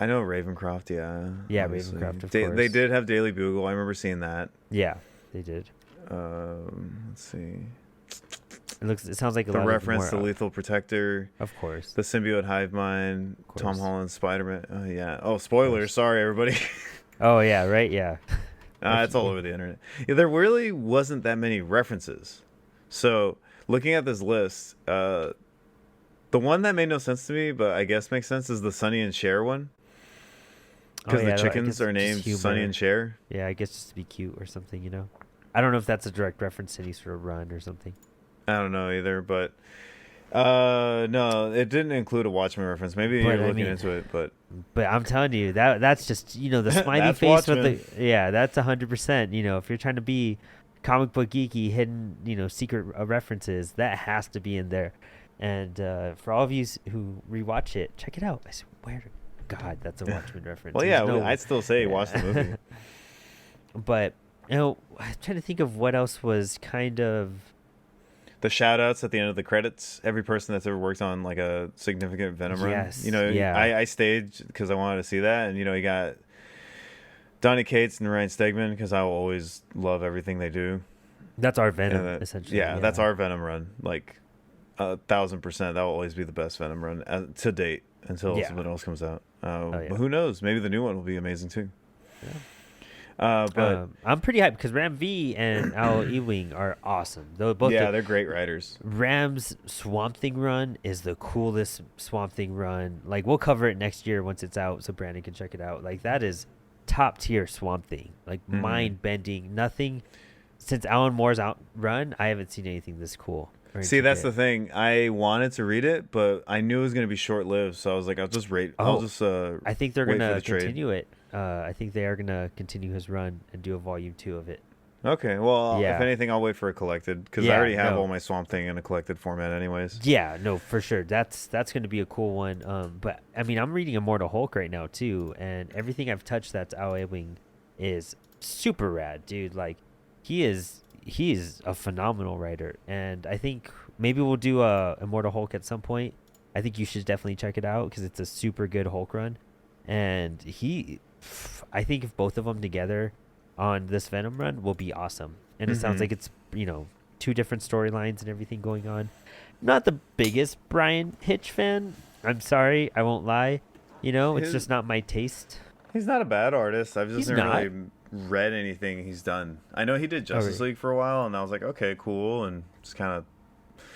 know Ravencroft. Yeah. Yeah, obviously. Ravencroft, of They course. did have Daily Bugle. I remember seeing that. Yeah, they did. Let's see. It sounds like a The lot reference of to more, Lethal Protector. of course. The symbiote hive mind. Of course. Tom Holland Spider-Man. Oh yeah. Oh, spoilers. Sorry, everybody. Oh yeah, right. Yeah. It's all over the internet. Yeah, there really wasn't that many references. So looking at this list, the one that made no sense to me, but I guess makes sense, is the Sonny and Cher one. Because the chickens are named Sonny and Cher. Yeah, I guess just to be cute or something, you know. I don't know if that's a direct reference to any sort of run or something. I don't know either, but no, it didn't include a Watchmen reference. Maybe But, you're looking into it, but I'm telling you that's just, you know, the smiley That's face Watchmen. with the that's 100%. You know, if you're trying to be comic book geeky, hidden, you know, secret references, that has to be in there. And for all of you who rewatch it, check it out. I swear to God, that's a Watchmen reference. well, There's yeah, no- I'd still say watch the movie. But you know, I'm trying to think of what else was kind of. The shout outs at the end of the credits, every person that's ever worked on like a significant Venom run. Yes, You know, yeah. I stayed because I wanted to see that. And, you know, you got Donny Cates and Ryan Stegman because I will always love everything they do. That's our Venom, And essentially. yeah, that's our Venom run. Like 1,000%. That will always be the best Venom run to date until Yeah. something else comes out. yeah. But who knows? Maybe the new one will be amazing too. But I'm pretty hyped because Ram V and Al Ewing are awesome. Though both they're great writers. Ram's Swamp Thing run is the coolest Swamp Thing run. Like, we'll cover it next year once it's out, so Brandon can check it out. Like, that is top tier Swamp Thing. Like, mind bending. Nothing since Alan Moore's out run. I haven't seen anything this cool. See, that's the thing. I wanted to read it, but I knew it was going to be short lived, so I was like, I'll just rate. I'll just. I think they're wait for gonna the trade. continue it. I think they are gonna continue his run and do a volume 2 of it. Okay, well, Yeah. if anything, I'll wait for a collected because I Yeah, already have no. all my Swamp Thing in a collected format, anyways. Yeah, no, for sure. That's going to be a cool one. But I mean, I'm reading Immortal Hulk right now too, and everything I've touched that's Al Ewing is super rad, dude. Like, he is a phenomenal writer, and I think maybe we'll do a Immortal Hulk at some point. I think you should definitely check it out because it's a super good Hulk run, and I think if both of them together on this Venom run will be awesome. And it sounds like it's, you know, 2 different storylines and everything going on. Not the biggest Brian Hitch fan. I'm sorry, I won't lie. You know, it's just not my taste. He's not a bad artist. I've just He's never not. really read anything he's done. I know he did Justice really? League for a while, and I was like, okay, cool, and just kind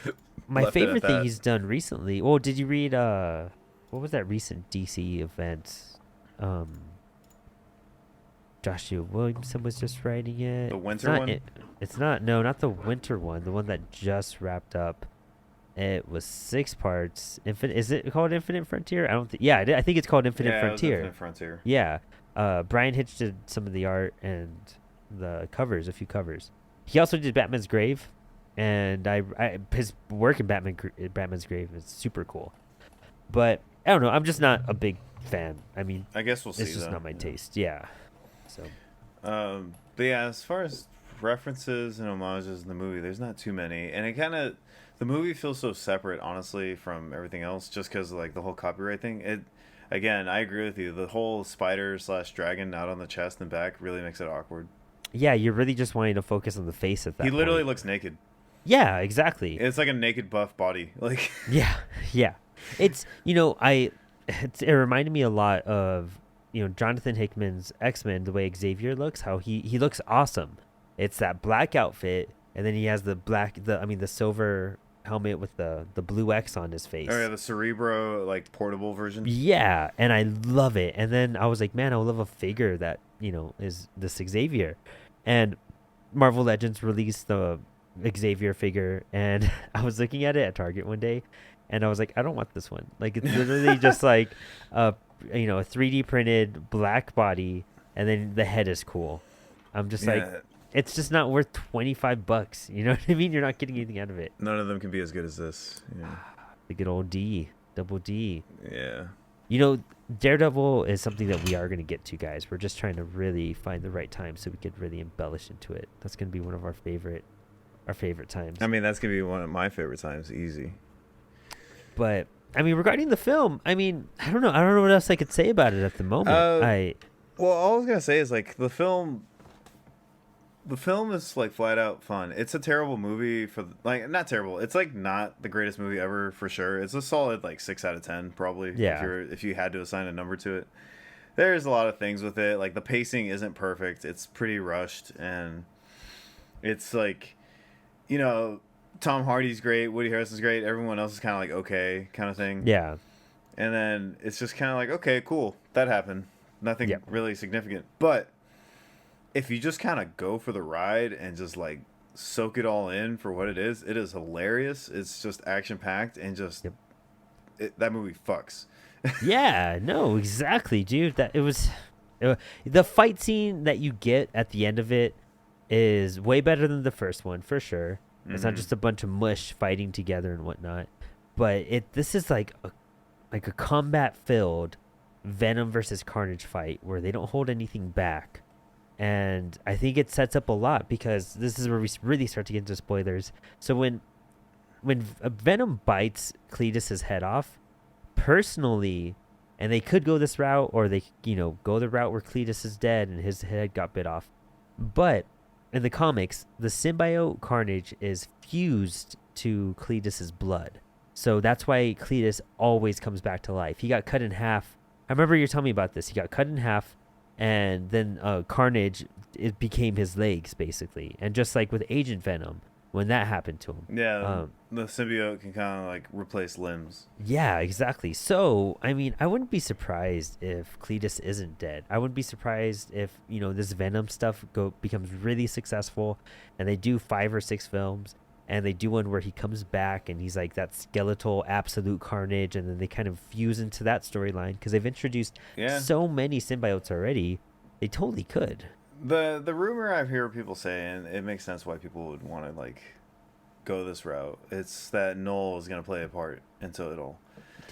of. My left it at favorite thing that. he's done recently. Oh, did you read what was that recent DC event? Joshua Williamson was just writing it. The It's winter not one? It's not. No, not the winter one. The one that just wrapped up. It was 6 parts. Is it called Infinite Frontier? I don't think. Yeah, I think it's called Infinite Yeah, it was Frontier. Infinite Frontier. Yeah. Brian Hitch did some of the art and the covers, a few covers. He also did Batman's Grave, and his work in Batman's Grave is super cool. But I don't know. I'm just not a big fan. I mean, I guess we'll see. it's just though. not my taste. Yeah. So. But yeah, as far as references and homages in the movie, there's not too many, and it kind of the movie feels so separate, honestly, from everything else, just because of like the whole copyright thing. It again, I agree with you. The whole spider/dragon out on the chest and back really makes it awkward. Yeah, you're really just wanting to focus on the face at that. He literally point. looks naked. Yeah, exactly. It's like a naked buff body. Like Yeah. It's, you know, it reminded me a lot of, you know, Jonathan Hickman's X-Men, the way Xavier looks, how he looks awesome. It's that black outfit, and then he has the silver helmet with the blue X on his face. Oh yeah, the Cerebro like portable version. Yeah, and I love it. And then I was like, man, I would love a figure that, you know, is this Xavier. And Marvel Legends released the Xavier figure, and I was looking at it at Target one day, and I was like, I don't want this one. Like, it's literally just like a 3D printed black body, and then the head is cool. I'm just like, it's just not worth $25. You know what I mean? You're not getting anything out of it. None of them can be as good as this. Yeah. The good old D, double D. Yeah. You know, Daredevil is something that we are going to get to, guys. We're just trying to really find the right time so we could really embellish into it. That's going to be one of our favorite times. I mean, that's gonna be one of my favorite times, easy. But I mean, regarding the film, I mean, I don't know what else I could say about it at the moment. Well, all I was gonna say is like the film is like flat out fun. It's a terrible movie for like not terrible. It's like not the greatest movie ever for sure. It's a solid like 6 out of 10 probably. Yeah. If you had to assign a number to it, there's a lot of things with it. Like the pacing isn't perfect. It's pretty rushed, and it's like, you know, Tom Hardy's great, Woody Harrelson's great. Everyone else is kind of like okay, kind of thing. Yeah. And then it's just kind of like, okay, cool, that happened. Nothing really significant. But if you just kind of go for the ride and just like soak it all in for what it is hilarious. It's just action packed and just that movie fucks. Yeah, no, exactly, dude. The fight scene that you get at the end of it is way better than the first one for sure. It's not just a bunch of mush fighting together and whatnot, but this is like a combat filled Venom versus Carnage fight where they don't hold anything back. And I think it sets up a lot because this is where we really start to get into spoilers. So when Venom bites Cletus's head off, personally, and they could go this route or they, go the route where Cletus is dead and his head got bit off. But in the comics, the symbiote Carnage is fused to Cletus's blood. So that's why Cletus always comes back to life. He got cut in half. I remember you telling me about this. He got cut in half, and then Carnage, it became his legs, basically. And just like with Agent Venom, when that happened to him. Yeah, the symbiote can kind of like replace limbs. Yeah, exactly. So, I mean, I wouldn't be surprised if Cletus isn't dead. I wouldn't be surprised if, this Venom stuff becomes really successful and they do 5 or 6 films and they do one where he comes back and he's like that skeletal absolute Carnage, and then they kind of fuse into that storyline because they've introduced so many symbiotes already. They totally could. The rumor I hear people saying, it makes sense why people would want to like go this route. It's that Null is going to play a part into it all.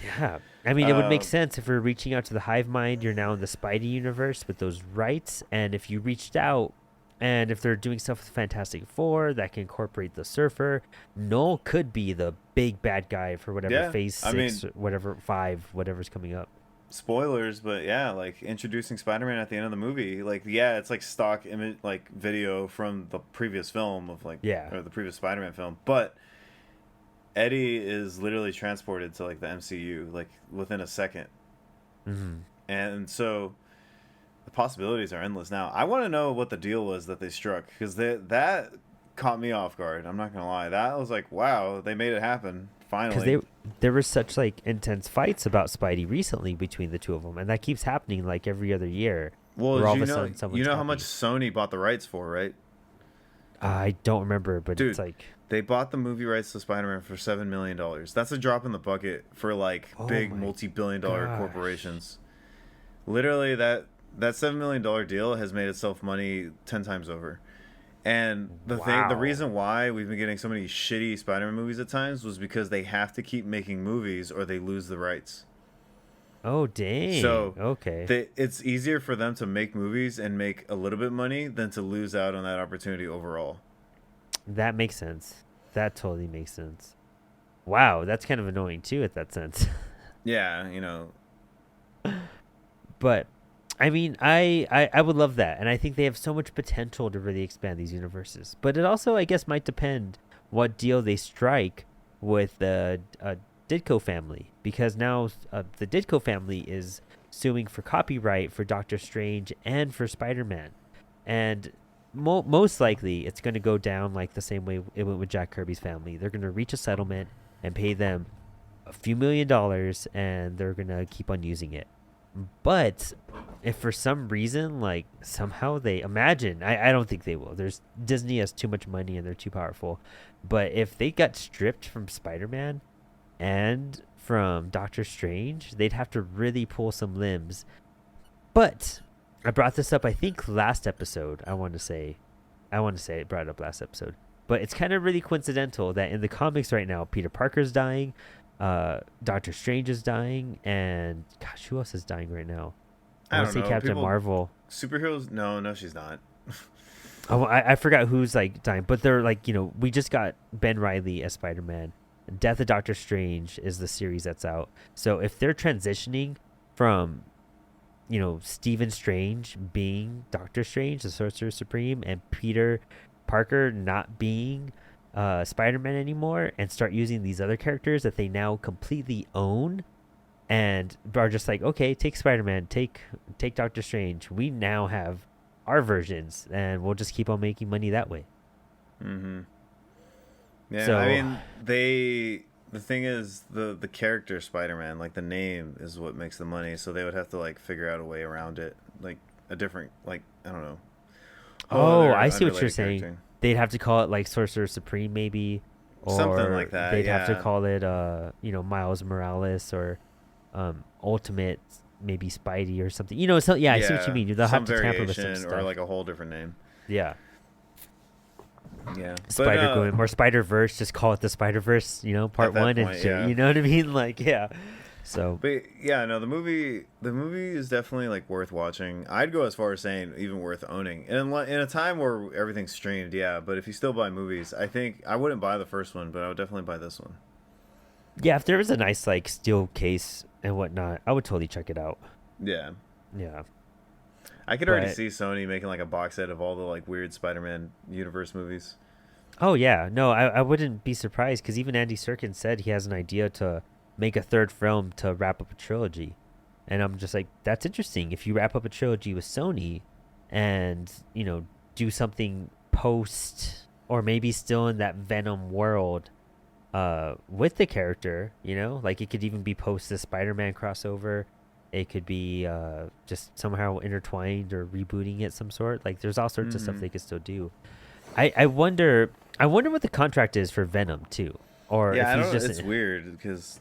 Yeah. I mean, it would make sense if we're reaching out to the hive mind. You're now in the Spidey universe with those rights. And if you reached out and if they're doing stuff with Fantastic Four that can incorporate the Surfer, Null could be the big bad guy for whatever phase 6, whatever 5, whatever's coming up. Spoilers, but yeah, like introducing Spider-Man at the end of the movie, like it's like stock image, like video from the previous film of or the previous Spider-Man film, but Eddie is literally transported to like the MCU like within a second, and so the possibilities are endless. Now I want to know what the deal was that they struck, because that caught me off guard. I'm not gonna lie, that was like, wow, they made it happen. Finally. Because there were such like intense fights about Spidey recently between the two of them, and that keeps happening like every other year. Well, you know how much Sony bought the rights for, right? I don't remember, but dude, it's like they bought the movie rights to Spider-Man for $7 million. That's a drop in the bucket for like big multi-billion-dollar corporations. Literally, that $7 million deal has made itself money 10 times over. And the reason why we've been getting so many shitty Spider-Man movies at times was because they have to keep making movies or they lose the rights. Oh, dang. So okay, it's easier for them to make movies and make a little bit of money than to lose out on that opportunity overall. That makes sense. That totally makes sense. Wow, that's kind of annoying too at that sense. Yeah, But I mean, I would love that, and I think they have so much potential to really expand these universes. But it also, I guess, might depend what deal they strike with the Ditko family, because now the Ditko family is suing for copyright for Doctor Strange and for Spider-Man, and most likely it's going to go down like the same way it went with Jack Kirby's family. They're going to reach a settlement and pay them a few $1 million, and they're going to keep on using it. But if for some reason, like somehow they imagine, I don't think they will. Disney has too much money and they're too powerful. But if they got stripped from Spider-Man and from Doctor Strange, they'd have to really pull some limbs. But I brought this up, I think last episode, I want to say, I want to say I brought it up last episode, but it's kind of really coincidental that in the comics right now, Peter Parker's dying, Doctor Strange is dying, and gosh, who else is dying right now? I want to say Captain Marvel. Superheroes? No, she's not. Oh, I forgot who's like dying, but they're like, we just got Ben Reilly as Spider-Man. Death of Doctor Strange is the series that's out. So if they're transitioning from, Stephen Strange being Doctor Strange, the Sorcerer Supreme, and Peter Parker not being Spider-Man anymore, and start using these other characters that they now completely own, and are just like, okay, take Spider-Man, take Doctor Strange. We now have our versions, and we'll just keep on making money that way. Mm-hmm. Yeah, so, I mean, the thing is, the character Spider-Man, like the name is what makes the money, so they would have to like figure out a way around it, like a different, like, I don't know. I see what you're saying. They'd have to call it like Sorcerer Supreme, maybe, or something like that. They'd have to call it, Miles Morales, or Ultimate, maybe Spidey or something. So I see what you mean. They'll have to tamper with some stuff, or like a whole different name. Yeah. Yeah, Spider-Gwen or Spider-Verse, just call it the Spider-Verse, part one, and shit, you know what I mean? Like, yeah. So, but yeah, no, the movie is definitely like worth watching. I'd go as far as saying even worth owning. And in a time where everything's streamed, yeah. But if you still buy movies, I think I wouldn't buy the first one, but I would definitely buy this one. Yeah, if there was a nice like steel case and whatnot, I would totally check it out. Yeah. Yeah. I could already see Sony making like a box set of all the like weird Spider-Man universe movies. Oh yeah, no, I wouldn't be surprised, because even Andy Serkis said he has an idea to make a third film to wrap up a trilogy, and I'm just like, that's interesting. If you wrap up a trilogy with Sony, and do something post, or maybe still in that Venom world, with the character, like it could even be post the Spider-Man crossover. It could be just somehow intertwined or rebooting it some sort. Like there's all sorts of stuff they could still do. I wonder what the contract is for Venom too, or yeah, if he's just. It's weird because,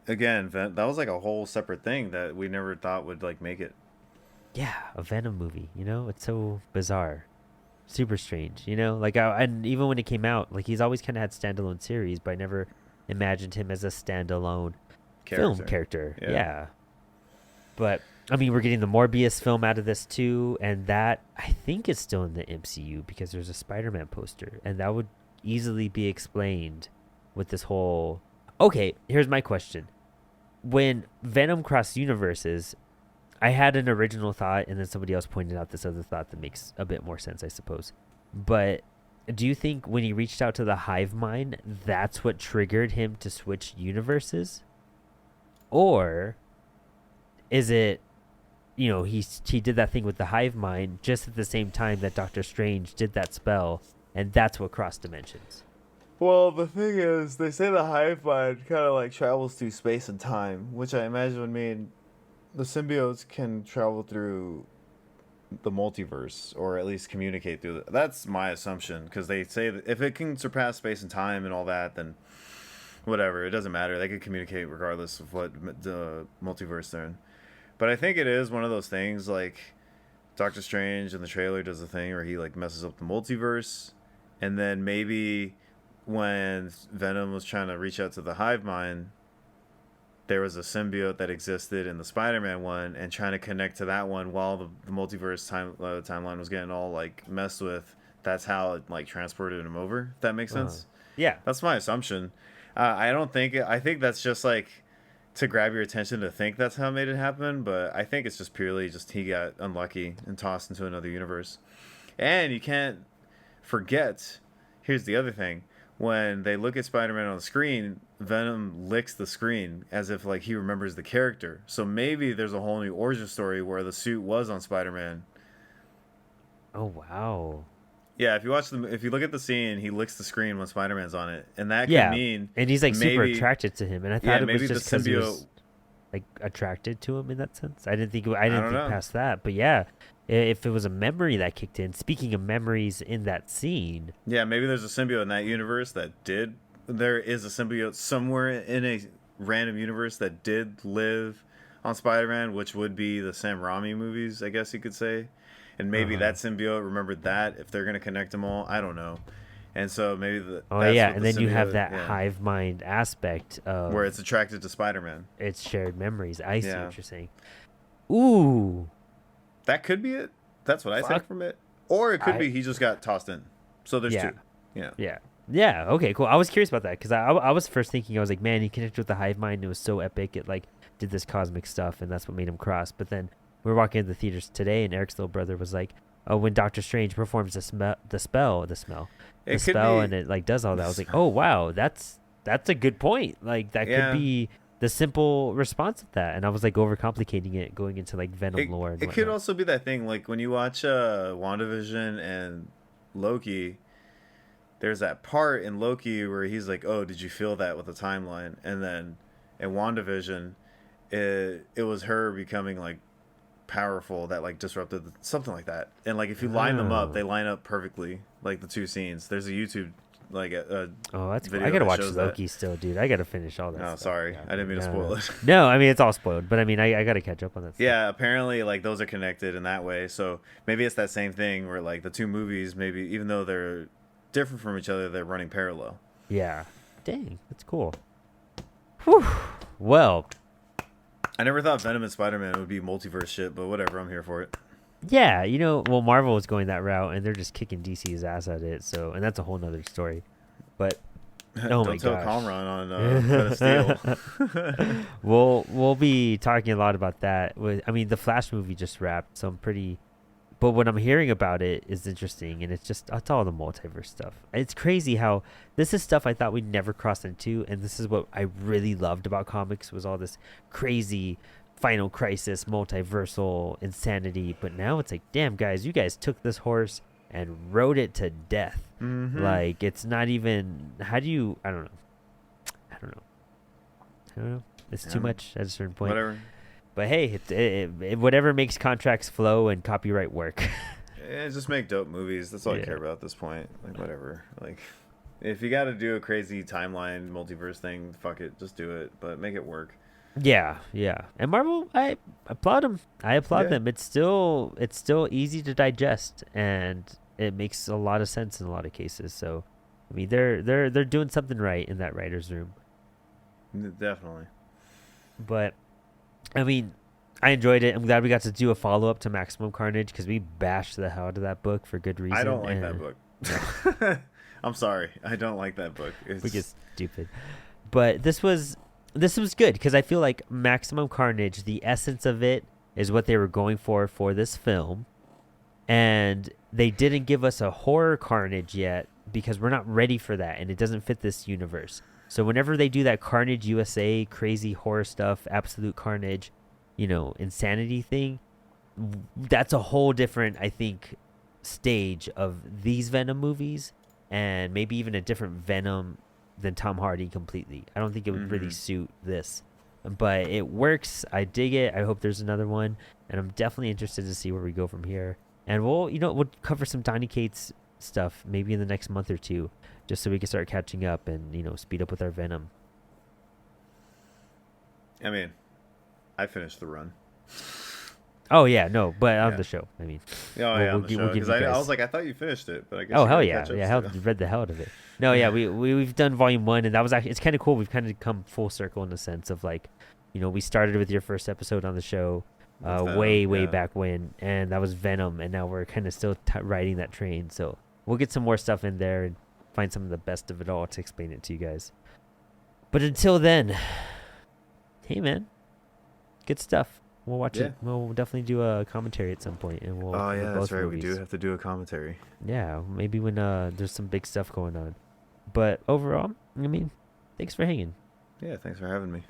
again, that was like a whole separate thing that we never thought would like make it. Yeah, a Venom movie. It's so bizarre, super strange. Like and even when it came out, like he's always kind of had standalone series, but I never imagined him as a standalone film character. Yeah. But, I mean, we're getting the Morbius film out of this, too, and that, I think, is still in the MCU, because there's a Spider-Man poster, and that would easily be explained with this whole... Okay, here's my question. When Venom crossed universes, I had an original thought, and then somebody else pointed out this other thought that makes a bit more sense, I suppose. But do you think when he reached out to the hive mind, that's what triggered him to switch universes? Or... is it, he did that thing with the hive mind just at the same time that Doctor Strange did that spell, and that's what crossed dimensions? Well, the thing is, they say the hive mind kind of like travels through space and time, which I imagine would mean the symbiotes can travel through the multiverse, or at least communicate through it. That's my assumption, because they say that if it can surpass space and time and all that, then whatever, it doesn't matter. They could communicate regardless of what the multiverse they're in. But I think it is one of those things, like Doctor Strange in the trailer does the thing where he like messes up the multiverse, and then maybe when Venom was trying to reach out to the hive mind, there was a symbiote that existed in the Spider-Man one, and trying to connect to that one while the multiverse timeline was getting all like messed with. That's how it like transported him over. If that makes sense. Yeah, that's my assumption. I think that's just like to grab your attention to think that's how it made it happen, but I think it's just purely just he got unlucky and tossed into another universe. And you can't forget, here's the other thing, when they look at Spider-Man on the screen, Venom licks the screen as if like he remembers the character. So maybe there's a whole new origin story where the suit was on Spider-Man. Oh wow. Yeah, if you look at the scene, he licks the screen when Spider-Man's on it, and that could mean, and he's like super attracted to him, and I thought it was just because he was like attracted to him in that sense. I didn't think past that, but yeah, if it was a memory that kicked in. Speaking of memories in that scene, yeah, maybe there's a symbiote in that universe there is a symbiote somewhere in a random universe that did live on Spider-Man, which would be the Sam Raimi movies, I guess you could say. And maybe that symbiote remembered that, if they're going to connect them all. I don't know. And so maybe and then you have that hive mind aspect of where it's attracted to Spider-Man. It's shared memories. I see what you're saying. Ooh. That could be it. That's what I think from it. Or it could be he just got tossed in. So there's two. Yeah. Okay, cool. I was curious about that because I was first thinking, I was like, man, he connected with the hive mind. And it was so epic. It like did this cosmic stuff, and that's what made him cross. But then we were walking into the theaters today, and Eric's little brother was like, oh, when Doctor Strange performs the spell, and it like does all that. I was like, oh wow, that's a good point. Like that could be the simple response to that. And I was like overcomplicating it, going into like Venom lore. And it could also be that thing like when you watch WandaVision and Loki. There's that part in Loki where he's like, oh, did you feel that with the timeline? And then in WandaVision, it was her becoming like powerful that like disrupted something like that. And like if you line them up, they line up perfectly, like the two scenes. There's a YouTube like a that's video. I gotta watch Loki still, dude. I gotta finish all that. No, sorry, I didn't mean to spoil it. No, I mean it's all spoiled, but I mean I gotta catch up on that stuff. Yeah, apparently like those are connected in that way. So maybe it's that same thing where like the two movies, maybe even though they're different from each other, they're running parallel. Yeah. Dang, that's cool. Whew. Well, I never thought Venom and Spider-Man would be multiverse shit, but whatever, I'm here for it. Yeah, Marvel was going that route, and they're just kicking DC's ass at it. So, and that's a whole nother story. But oh my gosh, don't tell Comron on Steel. We'll be talking a lot about that. I mean, the Flash movie just wrapped, so I'm pretty. But what I'm hearing about it is interesting, and it's all the multiverse stuff. It's crazy how this is stuff I thought we'd never cross into, and this is what I really loved about comics was all this crazy Final Crisis, multiversal insanity. But now it's like, damn, guys, you guys took this horse and rode it to death. Mm-hmm. Like, it's not even... How do you... I don't know. It's too much at a certain point. Whatever. But hey, it whatever makes contracts flow and copyright work. Yeah, just make dope movies. That's all I care about at this point. Like, whatever. Like, if you got to do a crazy timeline, multiverse thing, fuck it. Just do it. But make it work. Yeah. And Marvel, I applaud them. them. It's still easy to digest, and it makes a lot of sense in a lot of cases. So, I mean, they're doing something right in that writer's room. Definitely. But... I mean, I enjoyed it. I'm glad we got to do a follow-up to Maximum Carnage because we bashed the hell out of that book for good reason. I don't like that book. I'm sorry. I don't like that book. We get stupid. But this was good because I feel like Maximum Carnage, the essence of it is what they were going for this film. And they didn't give us a horror Carnage yet because we're not ready for that, and it doesn't fit this universe. So whenever they do that Carnage USA, crazy horror stuff, absolute carnage, insanity thing, that's a whole different, I think, stage of these Venom movies, and maybe even a different Venom than Tom Hardy completely. I don't think it would really suit this, but it works. I dig it. I hope there's another one, and I'm definitely interested to see where we go from here. And we'll cover some Donny Cates stuff maybe in the next month or two, just so we can start catching up and speed up with our Venom. I mean, I finished the run. Oh yeah, no, but on the show. I mean, on the show. Because I was like, I thought you finished it, but I guess. Oh hell yeah, read the hell out of it. No, yeah, we've done volume 1, and that was actually, it's kind of cool. We've kind of come full circle in the sense of like, we started with your first episode on the show, way back when, and that was Venom, and now we're kind of still riding that train. So we'll get some more stuff in there and find some of the best of it all to explain it to you guys. But until then, hey man, good stuff. We'll watch it. We'll definitely do a commentary at some point, and we'll. Oh yeah, that's right. Movies. We do have to do a commentary. Yeah, maybe when there's some big stuff going on. But overall, I mean, thanks for hanging. Yeah, thanks for having me.